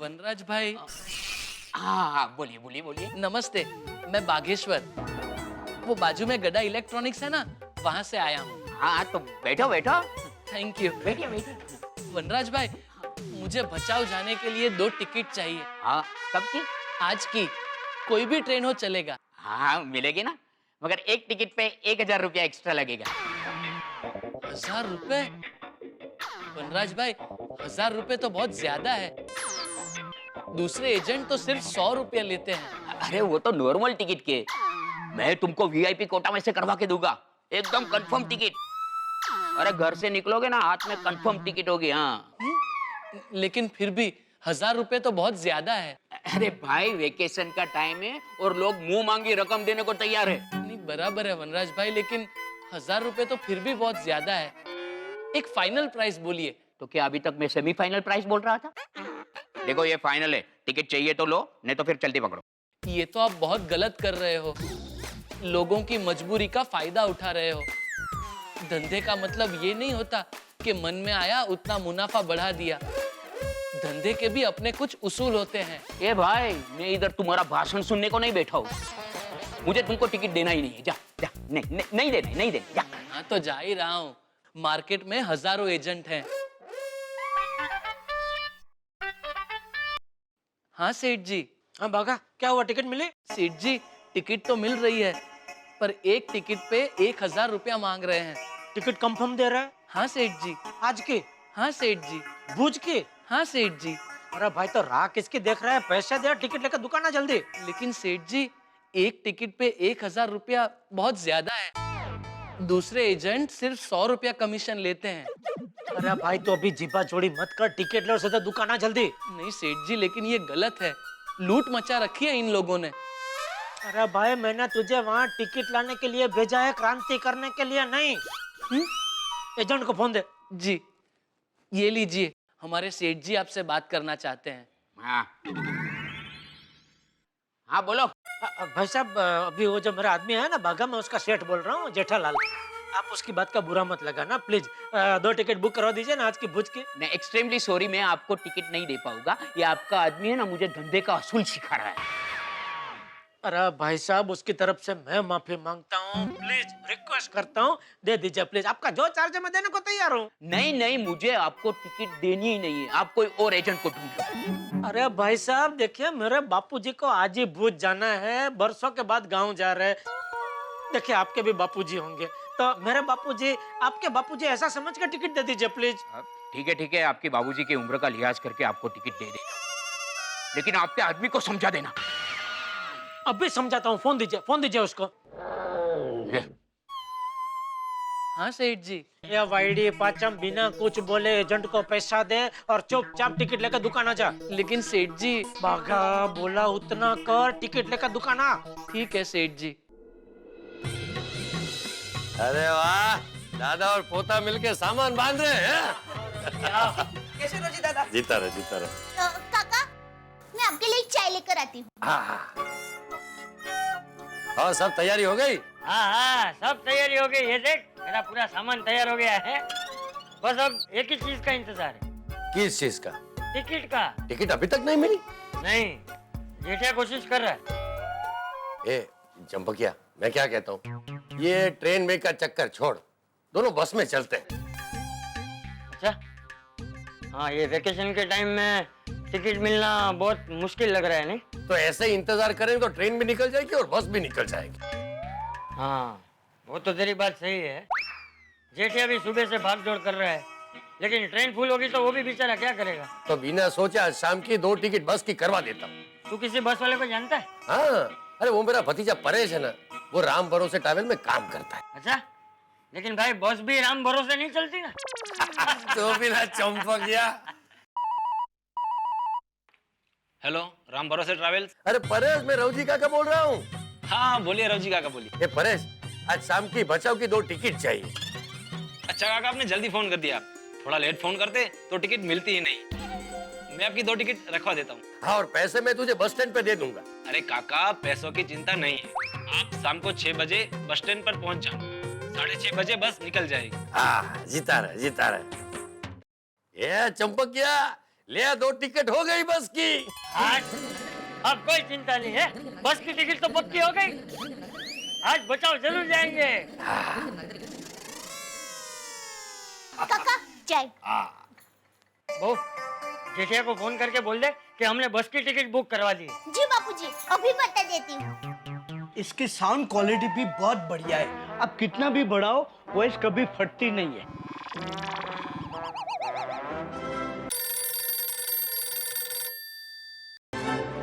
वनराज भाई। हाँ, बोलिए बोलिए बोलिए। नमस्ते, मैं बागेश्वर, वो बाजू में गड़ा इलेक्ट्रॉनिक्स है ना, वहां से आया हूँ। हाँ तो बैठो बैठो। Thank you. बैठिए बैठिए। वनराज भाई, मुझे बचाव जाने के लिए 2 टिकट चाहिए। हाँ, कब की? आज की, कोई भी ट्रेन हो चलेगा। हाँ मिलेगी ना, मगर एक टिकट पे 1000 रुपया एक्स्ट्रा लगेगा। 1000 रुपए? वनराज भाई, 1000 रुपए तो बहुत ज्यादा है। दूसरे एजेंट तो सिर्फ 100 रुपया लेते हैं। अरे वो तो नॉर्मल टिकट के, मैं तुमको वीआईपी कोटा में से करवा के दूंगा, एकदम कंफर्म टिकट। अरे घर से निकलोगे ना, हाथ में कंफर्म टिकट होगी। हाँ लेकिन फिर भी 1000 रुपए तो बहुत ज्यादा है। अरे भाई, वेकेशन का टाइम है और लोग मुंह मांगी रकम देने को तैयार है। नहीं, बराबर है वनराज भाई, लेकिन 1000 रुपए तो फिर भी बहुत ज्यादा है। एक फाइनल प्राइस बोलिए। तो क्या अभी तक मैं सेमीफाइनल प्राइस बोल रहा था? देखो ये फाइनल है, टिकट चाहिए तो लो, नहीं तो फिर चलती पकड़ो। ये तो आप बहुत गलत कर रहे हो, लोगों की मजबूरी का फायदा उठा रहे हो। धंधे का मतलब ये नहीं होता कि मन में आया उतना मुनाफा बढ़ा दिया। धंधे के भी अपने कुछ उसूल होते हैं। ए भाई, मैं इधर तुम्हारा भाषण सुनने को नहीं बैठा हूँ। मुझे तुमको टिकट देना ही नहीं है, जा जा, नहीं देना, जा। हाँ तो जा ही रहा हूँ, मार्केट में हजारों एजेंट हैं। हाँ सेठ जी। हाँ बागा, क्या हुआ, टिकट मिली? सेठ जी टिकट तो मिल रही है, पर एक टिकट पे 1000 रुपया मांग रहे हैं। टिकट कंफर्म दे रहा है? हाँ सेठ जी। आज की? हाँ सेठ जी। भुज की? हाँ सेठ जी। अरे भाई, तो राह किसकी देख रहा है? पैसे दे, टिकट लेकर दुकान आ जल्दी। लेकिन सेठ जी, एक टिकट पे 1000 रुपया बहुत ज्यादा है। दूसरे एजेंट सिर्फ 100 रुपया कमीशन लेते हैं। अरे भाई, तो अभी जीपा चोरी मत कर, टिकट ले और सीधा दुकान आ जल्दी। नहीं सेठ जी, लेकिन ये गलत है, लूट मचा रखी है इन लोगों ने। अरे भाई, मैंने तुझे वहाँ टिकट लाने के लिए भेजा है, क्रांति करने के लिए नहीं। एजेंट को फोन दे। जी ये लीजिए, हमारे सेठ जी आपसे बात करना चाहते हैं। हाँ बोलो। भाई साहब, अभी वो जो मेरा आदमी है ना बागा, मैं उसका सेठ बोल रहा हूँ, जेठालाल। आप उसकी बात का बुरा मत लगाना प्लीज। 2 टिकट बुक करवा दीजिए ना आज की भुज की। मैं एक्सट्रीमली सॉरी, मैं आपको टिकट नहीं दे पाऊंगा। ये आपका आदमी है ना, मुझे धंधे का असूल सिखा रहा है। अरे भाई साहब, उसकी तरफ से मैं माफी मांगता हूँ, प्लीज रिक्वेस्ट करता हूँ, दे दीजिए प्लीज। आपका जो चार्ज है मैं देने को तैयार हूँ। नहीं, मुझे आपको टिकट देनी ही नहीं है। आप कोई और एजेंट को ढूंढो। अरे भाई साहब, देखिए मेरे बापूजी को आज ही भुज जाना है, बरसों के बाद गाँव जा रहे हैं। देखिए आपके भी बापूजी होंगे, तो मेरे बापूजी, आपके बापूजी ऐसा समझ कर टिकट दे दीजिए प्लीज। ठीक है, आपके बाबूजी की उम्र का लिहाज करके आपको टिकट दे देगा, लेकिन आपके आदमी को समझा देना। अभी समझाता हूँ, फोन दीजिए उसको। हाँ सेठ जी। ये वाईडी पाचम बिना कुछ बोले एजेंट को पैसा दे और चुपचाप टिकट लेकर दुकान आ जा। लेकिन सेठ जी। बागा बोला उतना कर, टिकट लेकर दुकान आ। ठीक है सेठ जी। अरे वाह, दादा और पोता मिलके सामान बांध रहे हैं। कैसे रोजी दादा? जीता रहे। काका, मैं आपके लिए चाय लेकर आती हूँ। हाँ, और सब तैयारी हो गई? हाँ, सब तैयारी हो गई। ये देख, मेरा पूरा सामान तैयार हो गया है। बस अब एक ही चीज का इंतजार है। किस चीज का? टिकट का। टिकट अभी तक नहीं मिली? नहीं, जेठिया कोशिश कर रहा है। ए चंपकिया, मैं क्या कहता हूँ, ये ट्रेन में का चक्कर छोड़, दोनों बस में चलते हैं। अच्छा, हाँ, ये वेकेशन के टाइम में टिकट मिलना बहुत मुश्किल लग रहा है, नहीं? तो ऐसे ही इंतजार करेंगे तो ट्रेन भी निकल जाएगी और बस भी निकल जाएगी। हाँ, वो तो तेरी बात सही है। जेठिया भी सुबह से भाग दौड़ कर रहा है, लेकिन ट्रेन फुल होगी तो वो भी बेचारा क्या करेगा? तो बिना सोचे आज शाम की 2 टिकट बस की करवा देता हूँ। तू किसी बस वाले को जानता है? हाँ, अरे वो मेरा भतीजा परेश है ना, वो राम भरोसे ट्रैवल में काम करता है। अच्छा, लेकिन भाई बस भी राम भरोसे नहीं चलती ना। तो बिना चंपकिया। हेलो, राम भरोसे ट्रैवल्स। अरे परेश, मैं रवजी काका बोल रहा हूँ। हाँ बोलिए रवजी काका, बोलिए। ए परेश, आज शाम की बचाव की 2 टिकट चाहिए। अच्छा काका, आपने जल्दी फोन कर दिया। थोड़ा लेट फोन करते तो टिकट मिलती ही नहीं। मैं आपकी 2 टिकट रखवा देता हूँ। हाँ, और पैसे मैं तुझे बस स्टैंड पे दे दूंगा। अरे काका, पैसों की चिंता नहीं है। आप शाम को 6 बजे बस स्टैंड पर पहुंच जाओ, 6:30 बजे बस निकल जाएगी। हाँ, जीता रहे। ये चंपकिया, ले 2 टिकट हो गई बस की। अब कोई चिंता नहीं है, बस की टिकट तो पक्की हो गई। आज बचाओ जरूर जाएंगे। काका, चाय। बहू, जेठिया को फोन करके बोल दे कि हमने बस की टिकट बुक करवा दी। जी बापूजी, अभी बता देती हूँ। इसकी साउंड क्वालिटी भी बहुत बढ़िया है। अब कितना भी बढ़ाओ, वॉइस कभी फटती नहीं है।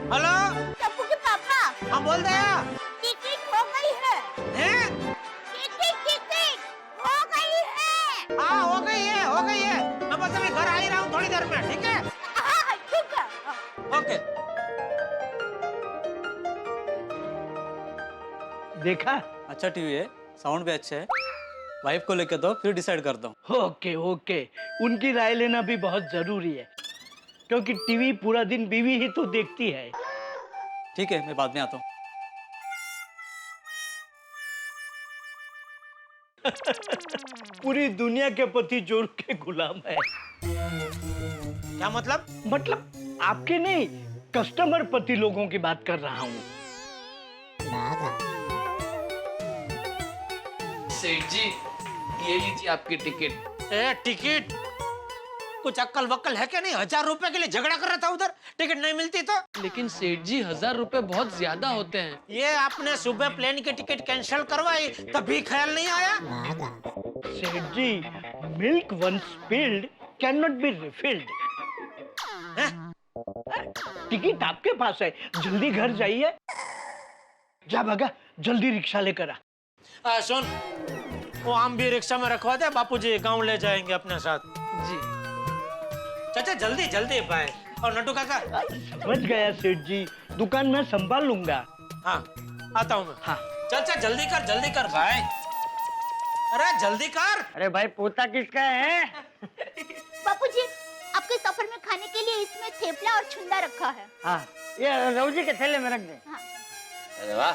हेलो टप्पू के पापा। हाँ बोल दे। टिकट हो गई है। हैं? टिकट हो गई है। हाँ हो गई है। मैं बस अभी घर आ ही रहा हूँ थोड़ी देर में, ठीक है? हाँ, ठीक है। ओके। देखा, अच्छा टीवी है, साउंड भी अच्छा है। वाइफ को लेकर दो, फिर डिसाइड करता हूँ। ओके ओके, उनकी राय लेना भी बहुत जरूरी है, क्योंकि टीवी पूरा दिन बीवी ही तो देखती है। ठीक है, मैं बाद में आता हूँ। पूरी दुनिया के पति जोर के गुलाम है। क्या मतलब? मतलब आपके नहीं, कस्टमर पति लोगों की बात कर रहा हूँ। सेठ जी, ये लीजिए आपकी टिकट। ए टिकट? कुछ अक्कल वक्कल है क्या नहीं? 1000 रुपए के लिए झगड़ा कर रहा था उधर, टिकट नहीं मिलती तो। लेकिन सेठ जी 1000 रुपए बहुत ज्यादा होते हैं। ये आपने सुबह प्लेन की टिकट कैंसिल करवाई तभी ख्याल नहीं आया? Seth ji, milk once spilled can not be refilled. Ticket आपके पास है, जल्दी घर जाइए। जा भागा, जल्दी रिक्शा लेकर आ। सुन, वो आम भी रिक्शा में रखवा दे, बापूजी गांव ले जाएंगे अपने साथ। जी चाचा जल्दी जल्दी भाई। और नटू काका? समझ गया सेठ जी, दुकान में संभाल लूंगा। हाँ आता हूँ मैं। हाँ चाचा जल्दी कर भाई। अरे जल्दी कर। अरे भाई पोता किसका है? बापूजी, आपके सफर में खाने के लिए इसमें थेपला और छुंदा रखा है। हाँ, ये रौजी के थैले में रख दे। हाँ। अरे वाह,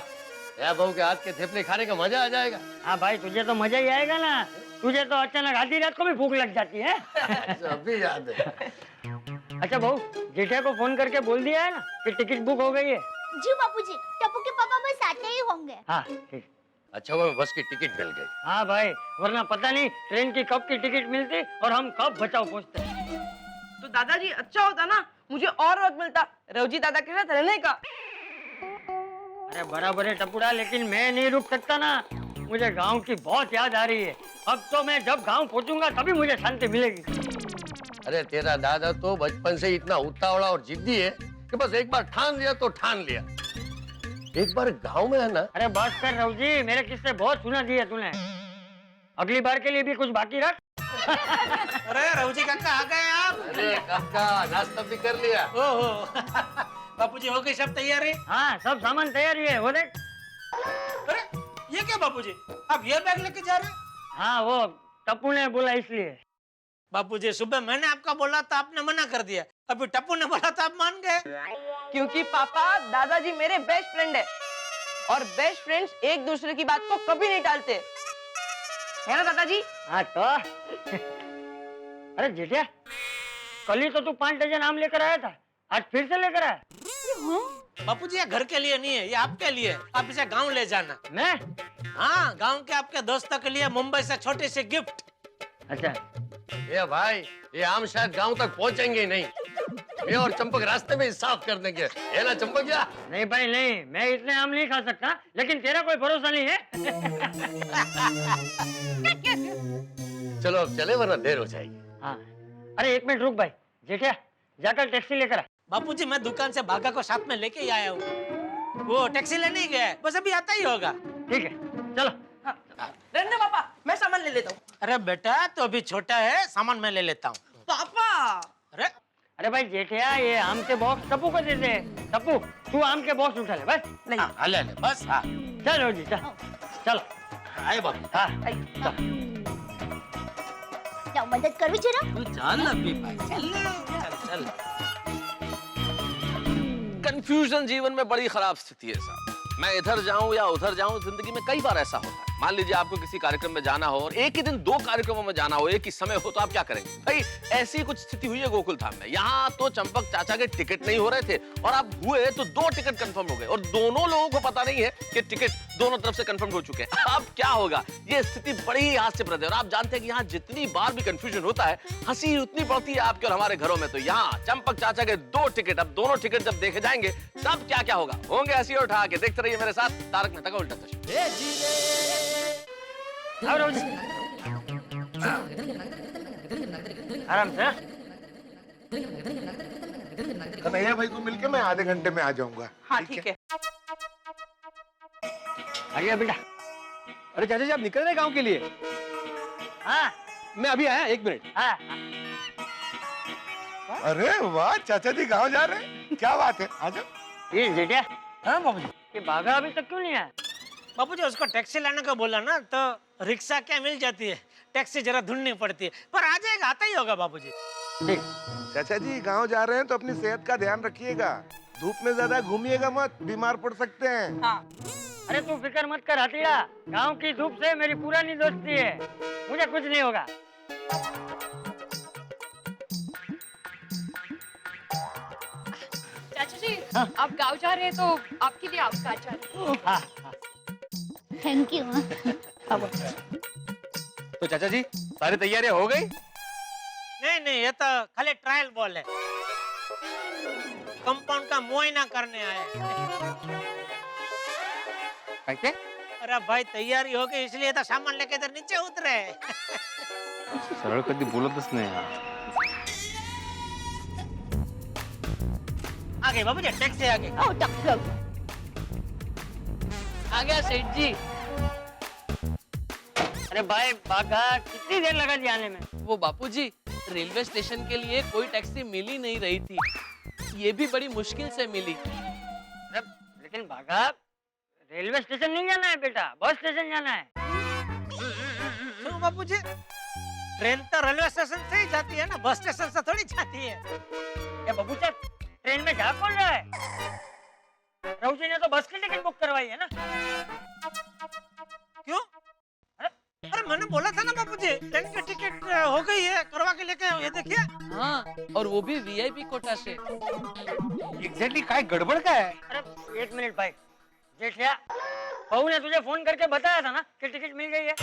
या बहू के हाथ के थेपले खाने का मजा आ जाएगा। हाँ भाई, तुझे तो मजा ही आएगा ना। तुझे तो अचानक आधी रात को भी भूख लग जाती है। अभी याद है। अच्छा बहू, जेठा को फोन करके बोल दिया है ना कि टिकट बुक हो गई है? जी बापूजी, टप्पू के पापा बस आते ही होंगे। हाँ ठीक। अच्छा हुआ बस की टिकट मिल गई। हाँ भाई, वरना पता नहीं ट्रेन की कब की टिकट मिलती और हम कब बचाओ पहुँचते। तो दादाजी अच्छा होता ना, मुझे और वक्त मिलता रवजी दादा के साथ रहने का। अरे बराबर है टपुड़ा, लेकिन मैं नहीं रुक सकता ना। मुझे गांव की बहुत याद आ रही है। अब तो मैं जब गांव पहुंचूंगा तभी मुझे शांति मिलेगी। अरे तेरा दादा तो बचपन से इतना उतावला और जिद्दी है कि बस एक बार ठान लिया तो ठान लिया। एक बार गांव में है ना। अरे बस कर रवजी, मेरे किस्से बहुत सुना दिए तूने। अगली बार के लिए भी कुछ बाकी रख। अरे रवजी काका आ गए आप? अरे काका, नाश्ता भी कर लिया? ओहो। बापूजी हो गई सब तैयारी? हाँ, सब सामान तैयारी है, वो देख। अरे ये क्या बापूजी, आप ये बैग लेके जा रहे हैं? हाँ, वो टप्पू ने बोला इसलिए। बापूजी सुबह मैंने आपका बोला था, आपने मना कर दिया। अभी टप्पू ने बोला था, आप मान गए। क्योंकि पापा, दादाजी मेरे बेस्ट फ्रेंड है और बेस्ट फ्रेंड्स एक दूसरे की बात को कभी नहीं टालते, है ना दादाजी? हाँ तो। अरे जेठिया, कल ही तो तू 5 डजन आम लेकर आया था, आज फिर से लेकर आया? बापूजी ये घर के लिए नहीं है, ये आपके लिए। आप इसे गांव ले जाना। मैं? हाँ, गांव के आपके दोस्तों के लिए मुंबई से छोटी सी गिफ्ट। अच्छा। ये भाई, ये आम शायद गांव तक पहुंचेंगे ही नहीं। ये और चंपक रास्ते में ही साफ कर देंगे, है ना चंपकिया? नहीं भाई नहीं, मैं इतने आम नहीं खा सकता, लेकिन तेरा कोई भरोसा नहीं है। चलो अब चले, वरना देर हो जाएगी। हाँ। अरे 1 मिनट रुक भाई, जेठिया जाकर टैक्सी लेकर आ। बापूजी मैं दुकान से भागा को साथ में लेके ही आया हूँ। वो टैक्सी लेने ही गया है, बस अभी आता ही होगा। ठीक है, चलो। रहने दो पापा, मैं सामान ले लेता हूँ। अरे बेटा तो अभी छोटा है, सामान मैं ले लेता हूँ। पापा। अरे भाई जेठिया, ये आम के बॉक्स टप्पू को दे दे। टप्पू, तू आम के बॉक्स उठा ले बस। नहीं। हाँ, ले बस। हाँ चलो जी, चल चलो। आए बाबू। हाँ जाओ, मदद करो जरा। चल अभी भाई, चल। कंफ्यूजन जीवन में बड़ी खराब स्थिति है साहब। मैं इधर जाऊं या उधर जाऊं, जिंदगी में कई बार ऐसा होता है। मान लीजिए आपको किसी कार्यक्रम में जाना हो और एक ही दिन 2 कार्यक्रमों में जाना हो, एक ही समय हो, तो आप क्या करेंगे? भाई ऐसी कुछ स्थिति हुई है गोकुल धाम में। यहाँ तो चंपक चाचा के टिकट नहीं हो रहे थे और अब हुए तो 2 टिकट कंफर्म हो गए और दोनों लोगों को पता नहीं है कि टिकट दोनों तरफ से कंफर्म हो चुके हैं। अब क्या होगा? ये स्थिति बड़ी ही हास्यप्रद है और आप जानते हैं कि यहाँ जितनी बार भी कंफ्यूजन होता है, हंसी उतनी बढ़ती है आपके और हमारे घरों में। तो यहाँ चंपक चाचा के 2 टिकट, अब दोनों टिकट जब देखे जाएंगे तब क्या क्या होगा, होंगे हंसी उठा के। देखते रहिए मेरे साथ तारक मेहता का उल्टा चश्मा। आराम से। कन्हैया भाई को मिलके मैं आधे घंटे में आ जाऊंगा। हाँ ठीक है। आ गया बेटा। अरे चाचा जी आप निकल रहे गांव के लिए? हाँ मैं अभी आया, 1 मिनट। हाँ। अरे वाह, चाचा जी गांव जा रहे हैं, क्या बात है, आ जाओ। ये जेठिया, हाँ बाबूजी। ये बाघा अभी तक क्यों नहीं आया? बापूजी उसको टैक्सी लाने को बोला ना तो रिक्शा क्या मिल जाती है, टैक्सी जरा ढूंढनी पड़ती है, पर आ जाएगा, आता ही होगा बापूजी। चाचा जी गांव जा रहे हैं तो अपनी सेहत का ध्यान रखिएगा, धूप में ज्यादा घूमिएगा मत, बीमार पड़ सकते हैं। हाँ। अरे तू फिक्र मत कर हतीड़ा, गांव की धूप से मेरी पुरानी दोस्ती है, मुझे कुछ नहीं होगा। चाचा जी आप गांव जा रहे हैं तो आपके लिए आपका अच्छा थैंक यू। तो चाचा जी सारी तैयारियां हो गई? नहीं नहीं, ये तो खाली ट्रायल बॉल है, कंपाउंड का मुआयना करने आए हैं। कैसे? अरे भाई तैयारी हो गई इसलिए तो सामान लेके इधर नीचे उतरे। सरळ कधी बोलतच नाही यार। आगे बाबूजी, टैक्सी आगे। आ गया सेठ जी। अरे भाई बागा, कितनी देर लगा जी आने में? वो बापूजी, रेलवे स्टेशन के लिए कोई टैक्सी मिल ही नहीं रही थी, ये भी बड़ी मुश्किल से मिली। लेकिन बागा, रेलवे स्टेशन नहीं जाना है बेटा, बस स्टेशन जाना है। क्यों बापूजी? ट्रेन तो रेलवे स्टेशन से ही जाती है ना, बस स्टेशन से थोड़ी जाती है। ये बाबूचा, ट्रेन में जा कौन रहा है? राहु जी ने तो बस की टिकट बुक करवाई है ना। क्यों? अरे मैंने बोला था ना बापूजी, ट्रेन की टिकट हो गई है, करवा के लेके आओ, ये देखिए। हाँ, और वो भी वीआईपी कोटा से। एग्जैक्टली काय गड़बड़ का है? अरे एक मिनट भाई, जेठिया, बहू ने तुझे फोन करके बताया था ना कि टिकट मिल गई है?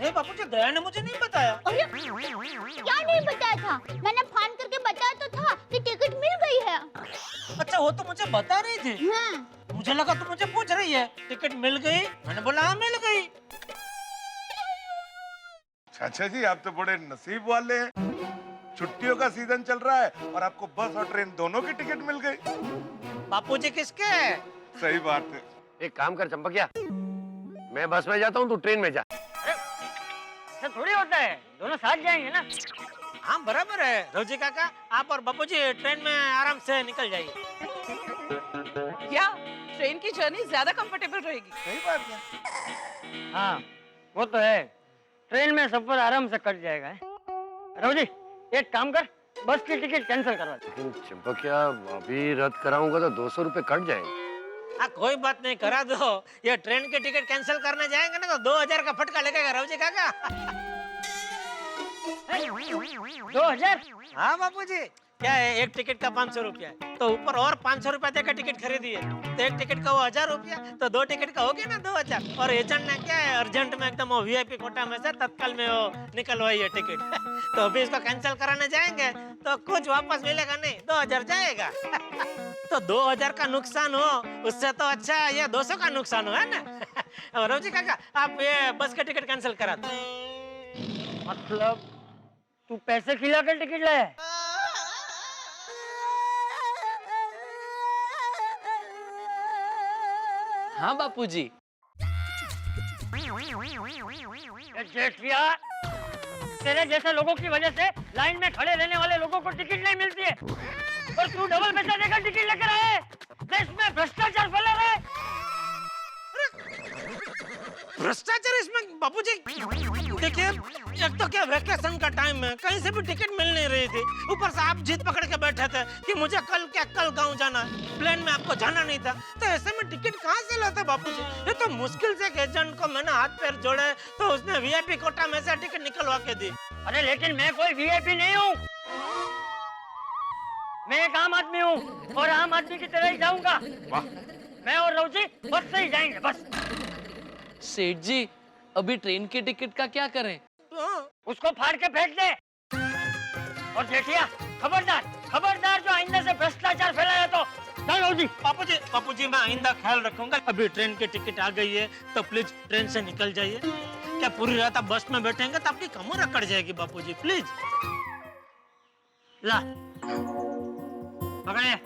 नहीं बापूजी, दया ने मुझे नहीं बताया। अरे क्या नहीं बताया था? मैंने फोन करके बताया तो था कि टिकट मिल गई है। अच्छा वो तो मुझे बता रही थी। हाँ। मुझे लगा तो मुझे पूछ रही है टिकट मिल गई, मैंने बोला हाँ मिल गई। चाचा जी आप तो बड़े नसीब वाले हैं, छुट्टियों का सीजन चल रहा है और आपको बस और ट्रेन दोनों की टिकट मिल गई। बापूजी किसके? सही बात है। एक काम कर चंपकिया, मैं बस में जाता हूँ, तू ट्रेन में जा। ऐसा थोड़ी होता है, दोनों साथ जाएंगे ना। हाँ बराबर है रोजी काका, आप और बापूजी ट्रेन में आराम से निकल जाइए। क्या ट्रेन की जर्नी ज्यादा कंफर्टेबल रहेगी? सही बात है। हाँ वो तो है, ट्रेन में सफर आराम से कट जाएगा। राहु जी एक काम कर, बस की टिकट कैंसिल करवा दे। लेकिन चंपकिया अभी रद्द कराऊंगा तो 200 रुपए कट जाएंगे। हाँ कोई बात नहीं, करा दो। ये ट्रेन की टिकट कैंसिल करने जाएंगे ना तो 2000 का फटका लगेगा रोजी काका। 2000? हाँ बापूजी, क्या है, एक टिकट का 500 रुपया है, तो ऊपर और 500 रुपया देकर टिकट खरीदी है, तो एक टिकट का वो 1000 रुपया, तो 2 टिकट का हो गया ना 2000। और एजेंट ने क्या है, अर्जेंट में एकदम वो वीआईपी कोटा में से तत्काल में वो निकलवाई है टिकट। तो अभी इसको कैंसिल कराने जाएंगे तो कुछ वापस मिलेगा नहीं, 2000 जाएगा। तो 2000 का नुकसान हो, उससे तो अच्छा ये 200 का नुकसान हो, है ना। रोजी काका आप ये बस का टिकट कैंसिल करा दो। मतलब तू पैसे खिला कर टिकट लाया है? हाँ बापूजी। जेठिया, तेरे जैसे लोगों की वजह से लाइन में खड़े रहने वाले लोगों को टिकट नहीं मिलती है, और तू डबल पैसा देकर टिकट लेकर आए। देश में भ्रष्टाचार फैला है। भ्रष्टाचार इसमें बापूजी? देखिए एक तो क्या वैकेशन का टाइम है, कहीं से भी टिकट मिल नहीं रही थी, ऊपर से आप जिद पकड़ के बैठे थे कि मुझे कल गांव जाना है, प्लेन में आपको जाना नहीं था, तो ऐसे में टिकट कहाँ से लाता बापूजी? ये तो मुश्किल से एक एजेंट को मैंने हाथ पैर जोड़े तो उसने वीआईपी कोटा में से टिकट निकलवा के दी। अरे लेकिन मैं कोई वीआईपी नहीं हूँ, मैं एक आम आदमी हूँ और आम आदमी की तरह ही जाऊंगा। मैं और राहु जी बस से ही जाएंगे, बस। सेठ जी अभी ट्रेन की टिकट का क्या करें? उसको फाड़ के फेंक दे। और जेठिया खबरदार, खबरदार जो आइंदा से भ्रष्टाचार फैलाया तो। राहु जी। बापूजी मैं आइंदा ख्याल रखूंगा। अभी ट्रेन की टिकट आ गई है तो प्लीज ट्रेन से निकल जाइए। क्या पूरी रात आप बस में बैठेंगे तो आपकी कमर अकड़ जाएगी बापूजी, प्लीज। ला पकड़े।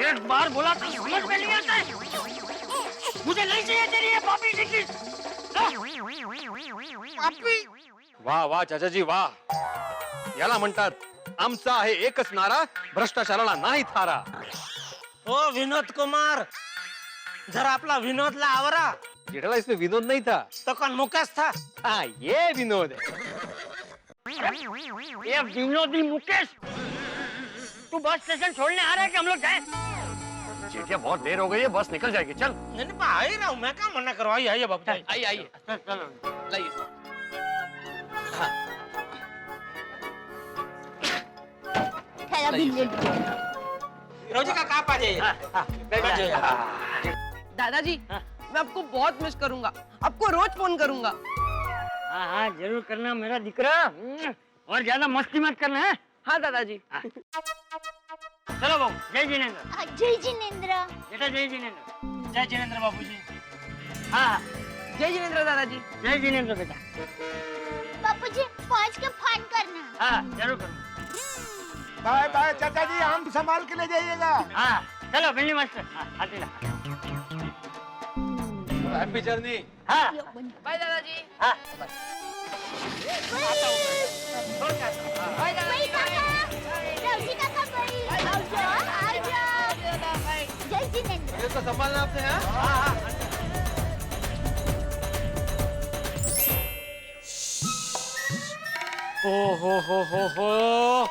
एक बार बोला तो समझ में नहीं आता है। मुझे नहीं चाहिए तेरी ये पापी टिकट। पापी? वाह वाह चाचा जी वाह, याला म्हणतात आमचा आहे एकच नारा, भ्रष्टाचाराला नाही थारा. ओ विनोद कुमार, जरा आपला विनोदला आवरा. जेठालाल इसमें विनोद नहीं था. तो कौन मुकेश था? हाँ, ये विनोद है. ये विनोदी मुकेश, तू बस स्टेशन छोड़ने आ रहा है कि हम लोग जाएं? जेठिया बहुत देर हो गई है, बस निकल जाएगी, चल. नहीं नहीं, आ ही रहा हूँ मैं, क्या मना करो. आइए आइए बाबू जी. आइए आइए, लाइए. थैला भी ले लो. रोजी का कहाँ पा जाइए. दादाजी मैं आपको बहुत मिस करूंगा, आपको रोज फोन करूंगा. हाँ हाँ जरूर करना मेरा दिकरा, और ज्यादा मस्ती मत करना है. हाँ दादाजी. चलो बाबू, जय जिनेंद्र. जय जिनेंद्र. बेटा जय जिनेंद्र. जय जिनेंद्र बाबू जी. हाँ जय जिनेंद्र दादाजी. जय जिनेंद्र बेटा. बापूजी पहुंच के फोन करना. हाँ जरूर करूँ. बाय बाय चाचा जी, आम संभाल के ले जाइएगा. हाँ चलो बिल्ली मास्टर. हाँ आते ला. Happy journey. हाँ बाय दादाजी. हाँ बाय वही काका, रवजी काका भाई. आजा. जय जिनेंद्र. ये तो संभालना आपने. हाँ. हो.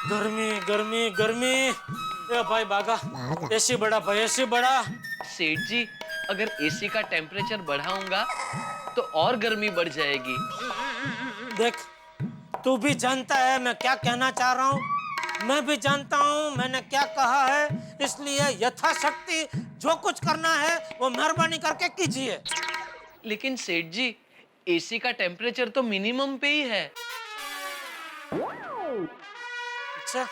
गर्मी गर्मी गर्मी. ए भाई बागा, ऐसी बड़ा भाई, ऐसी बड़ा. सेठ जी, अगर एसी का टेम्परेचर बढ़ाऊंगा तो और गर्मी बढ़ जाएगी. देख, तू भी जानता है मैं क्या कहना चाह रहा हूँ. मैं भी जानता हूँ मैंने क्या कहा है, इसलिए यथाशक्ति जो कुछ करना है वो मेहरबानी करके कीजिए. लेकिन सेठ जी, एसी का टेम्परेचर तो मिनिमम पे ही है. अच्छा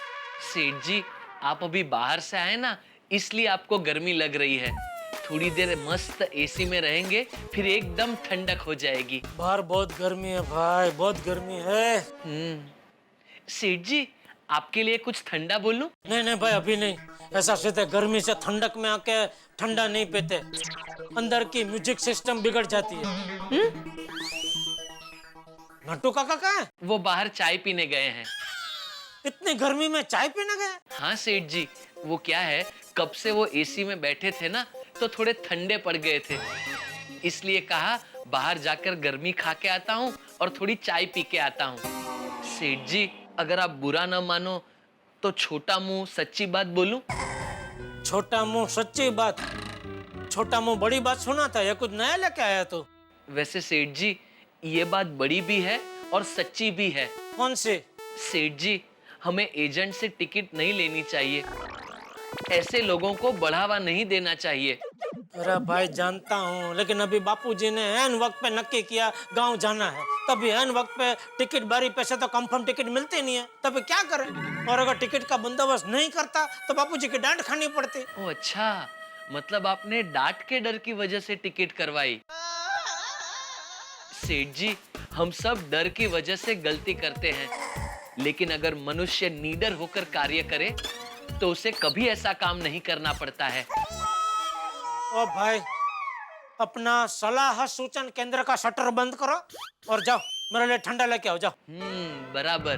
सेठ जी, आप अभी बाहर से आए ना, इसलिए आपको गर्मी लग रही है. थोड़ी देर मस्त एसी में रहेंगे, फिर एकदम ठंडक हो जाएगी. बाहर बहुत गर्मी है भाई, बहुत गर्मी है. सेठ जी, आपके लिए कुछ ठंडा बोलूं? नहीं नहीं भाई, अभी नहीं. ऐसा सीधे गर्मी से ठंडक में आके ठंडा नहीं पीते, अंदर की म्यूजिक सिस्टम बिगड़ जाती है. नट्टू काका कहाँ है? वो बाहर चाय पीने गए हैं. इतनी गर्मी में चाय पीने गए? हाँ सेठ जी, वो क्या है, कब से वो एसी में बैठे थे ना, तो थोड़े ठंडे पड़ गए थे, इसलिए कहा बाहर जाकर गर्मी खा के आता हूँ और थोड़ी चाय पी के आता हूँ. सेठ जी, अगर आप बुरा न मानो तो छोटा मुंह सच्ची बात बोलूं? छोटा मुंह सच्ची बात? छोटा मुंह बड़ी बात सुना था, ये कुछ नया लेके आया तो. वैसे सेठ जी, ये बात बड़ी भी है और सच्ची भी है. कौन सी? सेठ जी, हमें एजेंट से टिकट नहीं लेनी चाहिए. ऐसे लोगों को बढ़ावा नहीं देना चाहिए. अरे भाई जानता हूँ, लेकिन अभी बापूजी ने ऐन वक्त पे नक्की किया गांव जाना है, तभी ऐन वक्त पे टिकट बारी पे से तो कंफर्म टिकट मिलती नहीं है, तभी क्या करें. और अगर टिकट का बंदोबस्त नहीं करता तो बापूजी की डांट खानी पड़ती. ओ अच्छा, मतलब आपने डांट के डर की वजह से टिकट करवाई. सेठ जी, हम सब डर की वजह से गलती करते हैं, लेकिन अगर मनुष्य निडर होकर कार्य करे तो उसे कभी ऐसा काम नहीं करना पड़ता है. ओ भाई, अपना सलाह सूचन केंद्र का शटर बंद करो और जाओ, मेरे लिए ठंडा लेके आओ, जाओ. बराबर.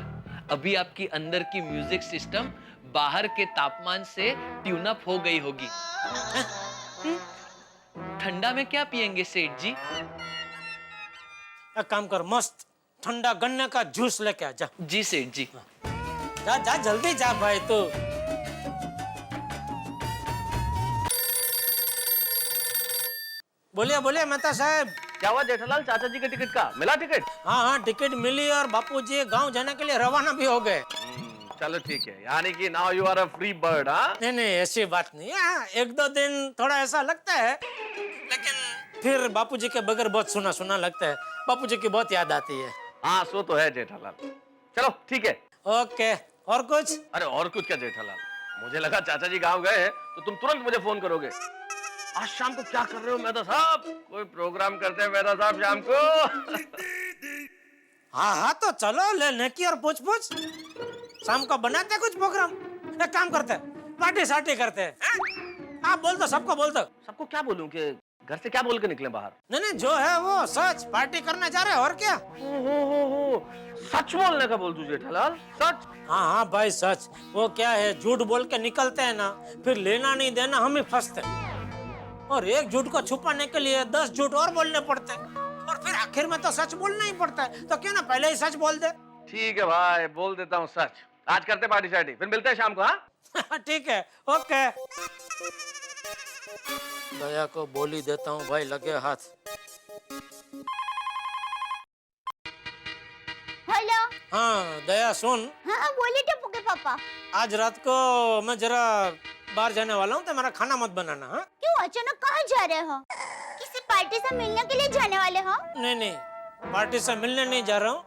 अभी आपकी अंदर की म्यूजिक सिस्टम बाहर के तापमान से ट्यून अप हो गई होगी. ठंडा में क्या पियेंगे सेठ जी? एक काम कर, मस्त ठंडा गन्ने का जूस लेके आ, जा. जी सेठ जी. जा जा जल्दी जा भाई तू. बोलिए बोलिए मेहता साहब. क्या हुआ जेठालाल, चाचा जी के टिकट का मिला टिकट? हाँ हाँ, टिकट मिली और बापूजी गांव जाने के लिए रवाना भी हो गए. चलो ठीक है, यानी कि now you are a free bird. हाँ नहीं नहीं, ऐसी बात नहीं है. एक दो दिन थोड़ा ऐसा लगता है, लेकिन फिर बापूजी के बगैर बहुत सुना सुना लगता है. बापूजी की बहुत याद आती है. हाँ, सो तो है जेठालाल. चलो ठीक है. ओके, और कुछ? अरे और कुछ क्या जेठालाल, मुझे लगा चाचा जी गांव गए हैं तो तुम तुरंत मुझे फोन करोगे. आज शाम को क्या कर रहे हो मेहता साहब? कोई प्रोग्राम करते हैं मेहता साहब शाम को? हाँ हाँ, तो चलो ले नेकी और पूछ पूछ. शाम को बनाते हैं कुछ प्रोग्राम. एक काम करते हैं, पार्टी सार्टी करते हैं. हाँ बोल दो, सबको बोल दो. सबको क्या बोलूं कि घर से क्या बोल के निकले बाहर? नहीं नहीं, जो है वो सच, पार्टी करने जा रहे हैं और क्या। हो, सच बोलने का बोल तू जेठालाल, सच। हाँ हाँ भाई सच। वो क्या है, झूठ बोल के निकलते हैं ना, फिर लेना नहीं देना हम ही फंसते हैं। और एक झूठ को छुपाने के लिए 10 झूठ और बोलने पड़ते हैं, और फिर आखिर में तो सच बोलना ही पड़ता है। तो क्यों ना पहले ही सच बोल दे। ठीक है भाई, बोल देता हूँ सच। आज करते पार्टी शार्टी, फिर मिलते हैं शाम को। हाँ ठीक है, ओके। दया को बोली देता हूँ भाई, लगे हाथ। हेलो। हाँ दया सुन। हाँ बोलिए टप्पू के पापा। आज रात को मैं जरा बाहर जाने वाला हूँ, तो मेरा खाना मत बनाना। हाँ क्यों, अचानक कहाँ जा रहे हो? किसी पार्टी से मिलने के लिए जाने वाले हो? नहीं नहीं, पार्टी से मिलने नहीं जा रहा हूँ,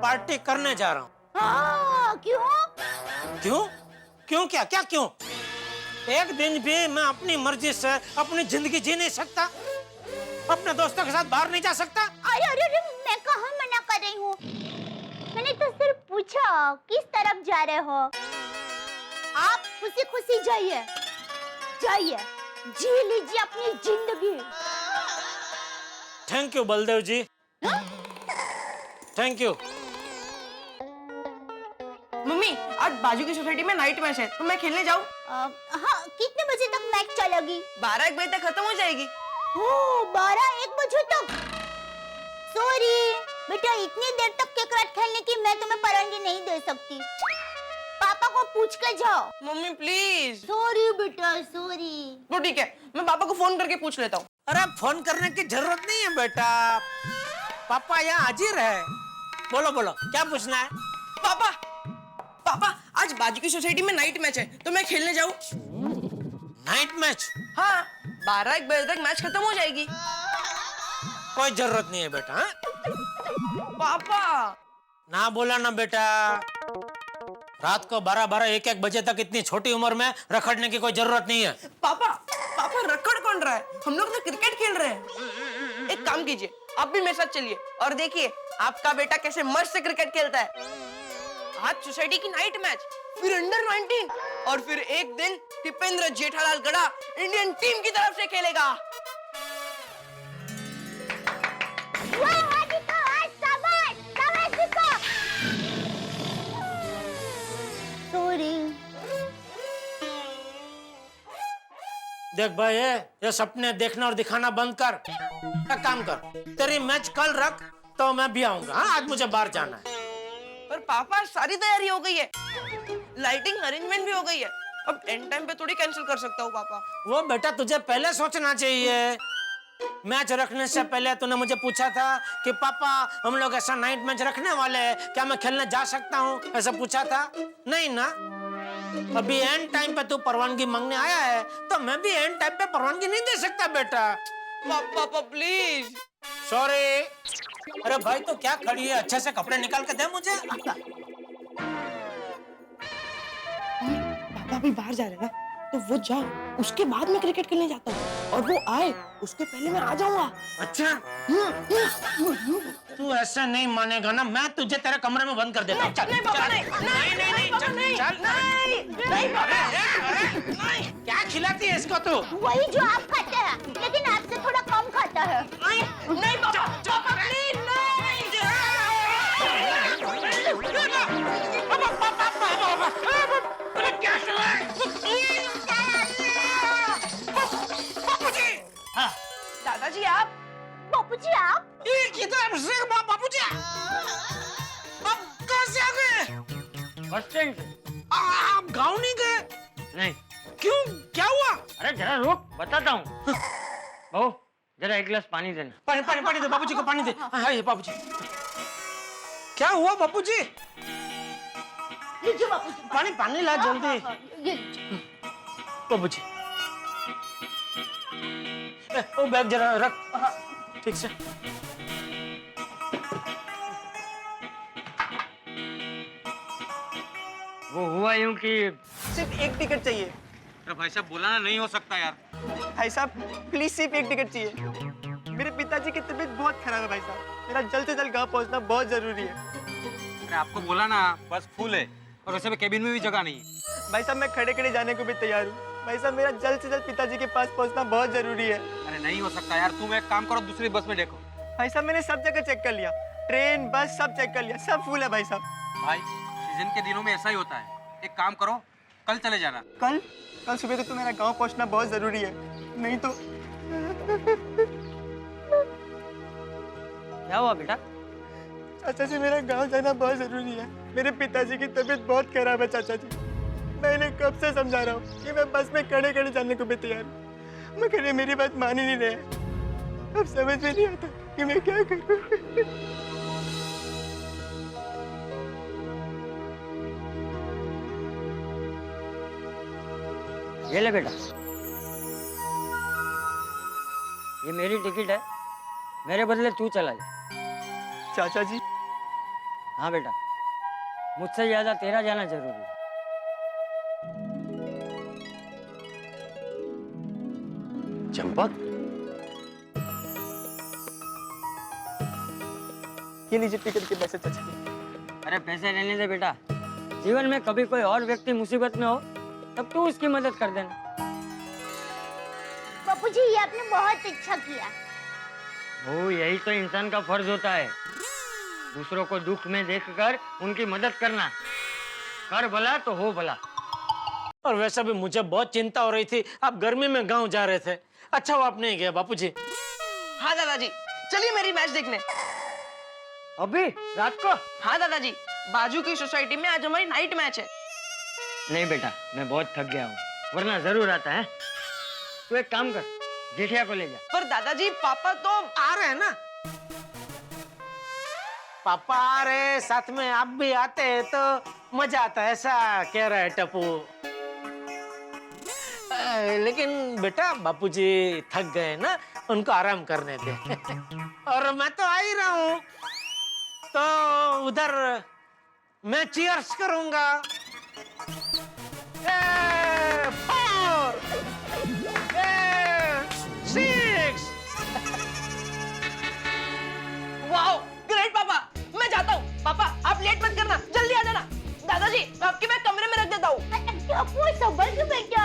पार्टी करने जा रहा हूँ। क्यों? क्यों? क्यों क्या? क्या क्यों? एक दिन भी मैं अपनी मर्जी से अपनी जिंदगी जी नहीं सकता? अपने दोस्तों के साथ बाहर नहीं जा सकता? अरे अरे अरे, मैं कहाँ मना कर रही हूँ। मैंने तो सिर्फ पूछा किस तरफ जा रहे हो। आप खुशी खुशी जाइए, जाइए, जी लीजिए अपनी जिंदगी। Thank you Baldev ji, thank you. Mummy आज बाजू की सोसाइटी में नाइट मैच है, तो मैं खेलने जाऊँ? हाँ, कितने बजे तक मैच चलेगी? 12-1 बजे तक खत्म हो जाएगी। ओह, 12-1 बजे तक? सॉरी बेटा, इतनी देर तक क्रिकेट खेलने की मैं तुम्हें परवानगी नहीं दे सकती। पापा को पूछ के जाओ। Mummy please. सॉरी बेटा, सॉरी। तो ठीक है, मैं पापा को फोन करके पूछ लेता हूँ। अरे फोन करने की जरूरत नहीं है बेटा, पापा यहाँ हाजिर है। बोलो बोलो, क्या पूछना है? पापा पापा आज बाजू की सोसाइटी में नाइट मैच है, तो मैं खेलने जाऊँ? Night match? हाँ, 12-1 बजे तक मैच खत्म हो जाएगी। कोई जरूरत नहीं है बेटा। हाँ? पापा ना बोला ना बेटा, रात को 12-12, 1-1 बजे तक इतनी छोटी उम्र में रखड़ने की कोई जरूरत नहीं है। पापा पापा रखड़ कौन रहा है? हम लोग तो क्रिकेट खेल रहे हैं। एक काम कीजिए, आप भी मेरे साथ चलिए और देखिए आपका बेटा कैसे मस्त से क्रिकेट खेलता है। आज सोसाइटी की नाइट मैच, फिर अंडर 19, और फिर एक दिन टिपेंद्र जेठालाल गड़ा इंडियन टीम की तरफ से खेलेगा। देख भाई, ये सपने देखना और दिखाना बंद कर। एक काम कर, तेरी मैच कल रख, तो मैं भी आऊंगा। हाँ, आज मुझे बाहर जाना है। पर पापा सारी तैयारी हो गई है, लाइटिंग अरेंजमेंट भी हो गई है, अब एंड टाइम पे थोड़ी कैंसिल कर सकता हूँ पापा। वो बेटा तुझे पहले सोचना चाहिए। मैच रखने से पहले तूने मुझे पूछा था कि पापा हम लोग ऐसा नाइट मैच रखने वाले हैं, क्या मैं खेलने जा सकता हूँ? ऐसा पूछा था नहीं ना? अभी एंड टाइम पे तू परवानगी मांगने आया है, तो मैं भी एंड टाइम पे परवानगी नहीं दे सकता बेटा। पापा प्लीज। सॉरी। अरे भाई तो क्या खड़ी है, अच्छे से कपड़े निकाल के दे मुझे। पापा भी बाहर जा रहे हैं ना, तो वो जाए उसके बाद मैं क्रिकेट खेलने जाता हूँ, और वो आए उसके पहले मैं आ जाऊंगा। अच्छा, तू ऐसा नहीं मानेगा ना, मैं तुझे तेरे कमरे में बंद कर देता हूँ। नहीं पापा, नहीं नहीं, क्या खिलाती है इसको तू? वही जो आप खाते हैं, लेकिन आपसे थोड़ा कम खाता है। नहीं पापा, पापा प्लीज दादाजी आप। बापूजी आप। किधर से बापूजी? आप कहाँ से आ गए? बस स्टैंड से। आप गाँव नहीं गए? नहीं। क्यों, क्या हुआ? अरे जरा रुक, बताता हूँ। बहू जरा एक गिलास पानी देना। पानी दे, बाबूजी को पानी दे। हाँ ये बाबूजी। क्या हुआ बाबूजी? लीजिए बापूजी। पानी ला जल्दी। बाबूजी वो बैग जरा रख ठीक से। वो हुआ यूं कि सिर्फ एक टिकट चाहिए। अरे भाई साहब बोला ना, नहीं हो सकता यार। भाई साहब प्लीज सिर्फ एक टिकट चाहिए। मेरे पिताजी की तबीयत बहुत खराब है भाई साहब, मेरा जल्द से जल्द गाँव पहुँचना बहुत जरूरी है। अरे आपको बोला ना, बस फुल है, और वैसे भी केबिन में भी जगह नहीं है। भाई साहब मैं खड़े खड़े जाने को भी तैयार हूँ। भाई साहब मेरा जल्द से जल्द पिताजी के पास पहुँचना बहुत जरूरी है। अरे नहीं हो सकता यार, तुम एक काम करो, दूसरी बस में देखो। भाई साहब मैंने सब जगह चेक कर लिया, ट्रेन बस सब चेक कर लिया, सब फुल है भाई साहब। भाई सीजन के दिनों में ऐसा ही होता है, एक काम करो कल चले जाना। कल सुबह तक तो मेरा गांव पहुंचना बहुत जरूरी है, नहीं तो। क्या हुआ बेटा? चाचा जी मेरा गांव जाना बहुत जरूरी है, मेरे पिताजी की तबीयत बहुत खराब है चाचा जी। मैं इन्हें कब से समझा रहा हूँ कि मैं बस में खड़े खड़े जाने को भी तैयार हूँ, मगर ये मेरी बात मान ही नहीं रहे। अब समझ में नहीं आता कि मैं क्या करूँ। ये ले बेटा, ये मेरी टिकट है, मेरे बदले तू चला जा। चाचा जी? हाँ बेटा, मुझसे ज्यादा तेरा जाना जरूरी है। चंपक, ये लीजिए टिकट के पैसे चाचा जी। अरे पैसे रहने दे बेटा, जीवन में कभी कोई और व्यक्ति मुसीबत में हो तब तू उसकी मदद कर देना। बापूजी ये आपने बहुत अच्छा किया। वो यही तो इंसान का फर्ज होता है, दूसरों को दुख में देखकर उनकी मदद करना। कर भला तो हो भला। और वैसे भी मुझे बहुत चिंता हो रही थी, आप गर्मी में गांव जा रहे थे, अच्छा वो आप नहीं गए बापूजी। हाँ दादाजी, चलिए मेरी मैच देखने। अभी रात को? हाँ दादाजी, बाजू की सोसाइटी में आज हमारी नाइट मैच है। नहीं बेटा, मैं बहुत थक गया हूँ, वरना जरूर आता है। तू एक काम कर, जेठिया को ले जा। पर दादाजी पापा तो आ रहे हैं ना, पापा आ रहे साथ में आप भी आते हैं तो मजा आता है, ऐसा कह रहा है टप्पू। लेकिन बेटा बापूजी थक गए ना, उनको आराम करने दे। और मैं तो आ ही रहा हूँ, तो उधर मैं चीयर्स करूंगा। 4 6। वाओ ग्रेट पापा, मैं जाता हूँ। पापा आप लेट मत करना, जल्दी आ जाना। दादाजी आपके मैं कमरे में रख देता हूँ। संभल के बेटा।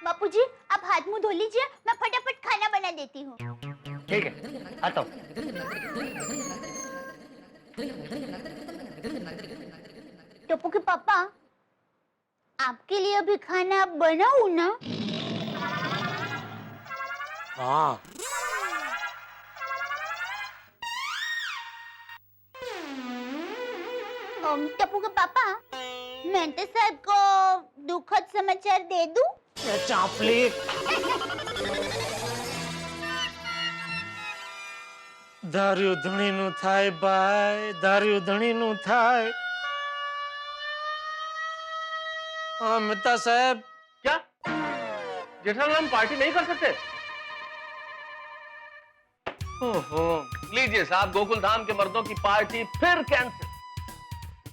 बापूजी आप हाथ मुंह धो लीजिए, मैं फटाफट खाना बना देती हूँ। ठीक है, आता हूँ। टप्पू के पापा, आपके लिए अभी खाना बनाऊं ना? हाँ। टप्पू के पापा, मेंटे साहब को दुखद समाचार दे दूं? चापली। दारू धणी नु थाय बाय, दारू धणी नु थाय। मेहता साहब। क्या जेठालाल हम पार्टी नहीं कर सकते? ओहो, लीजिए साहब, गोकुल धाम के मर्दों की पार्टी फिर कैंसिल।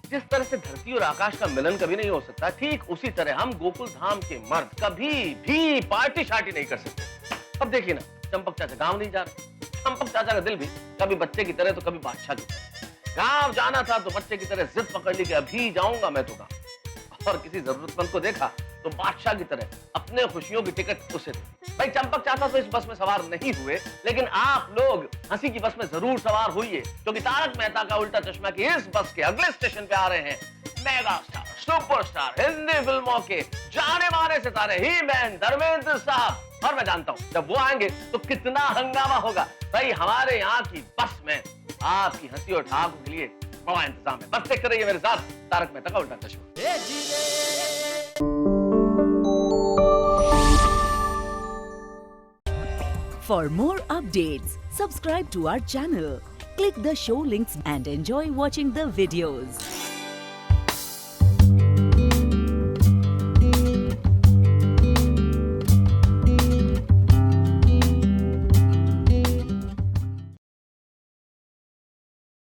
जिस तरह से धरती और आकाश का मिलन कभी नहीं हो सकता, ठीक उसी तरह हम गोकुल धाम के मर्द कभी भी पार्टी शार्टी नहीं कर सकते। अब देखिए ना, चंपक चाचा गांव नहीं जा रहे। चंपक चाचा का दिल भी कभी बच्चे की तरह तो कभी बादशाह की तरह। गांव जाना था तो बच्चे की तरह जिद पकड़ ली कि अभी जाऊंगा मैं तो गांव। और किसी जरूरतमंद को देखा तो बादशाह की तरह अपने खुशियों की टिकट उसे दी। भाई चंपक चाचा तो इस बस में सवार नहीं हुए, लेकिन आप लोग हंसी की बस में जरूर सवार हुइए, क्योंकि तारक मेहता का उल्टा चश्मा की इस बस के अगले स्टेशन पे आ रहे हैं मेगा स्टार, सुपरस्टार, हिंदी फिल्मों के जाने माने सितारे ही मैन धर्मेंद्र साहब। और मैं जानता हूं जब वो आएंगे तो कितना हंगामा होगा। भाई हमारे यहाँ की बस में आपकी हंसी और ठहाकों के लिए बड़ा इंतजाम है। बस देखते रहिए मेरे साथ तारक मेहता का उल्टा चश्मा। For more updates, subscribe to our channel, click the show links and enjoy watching the videos.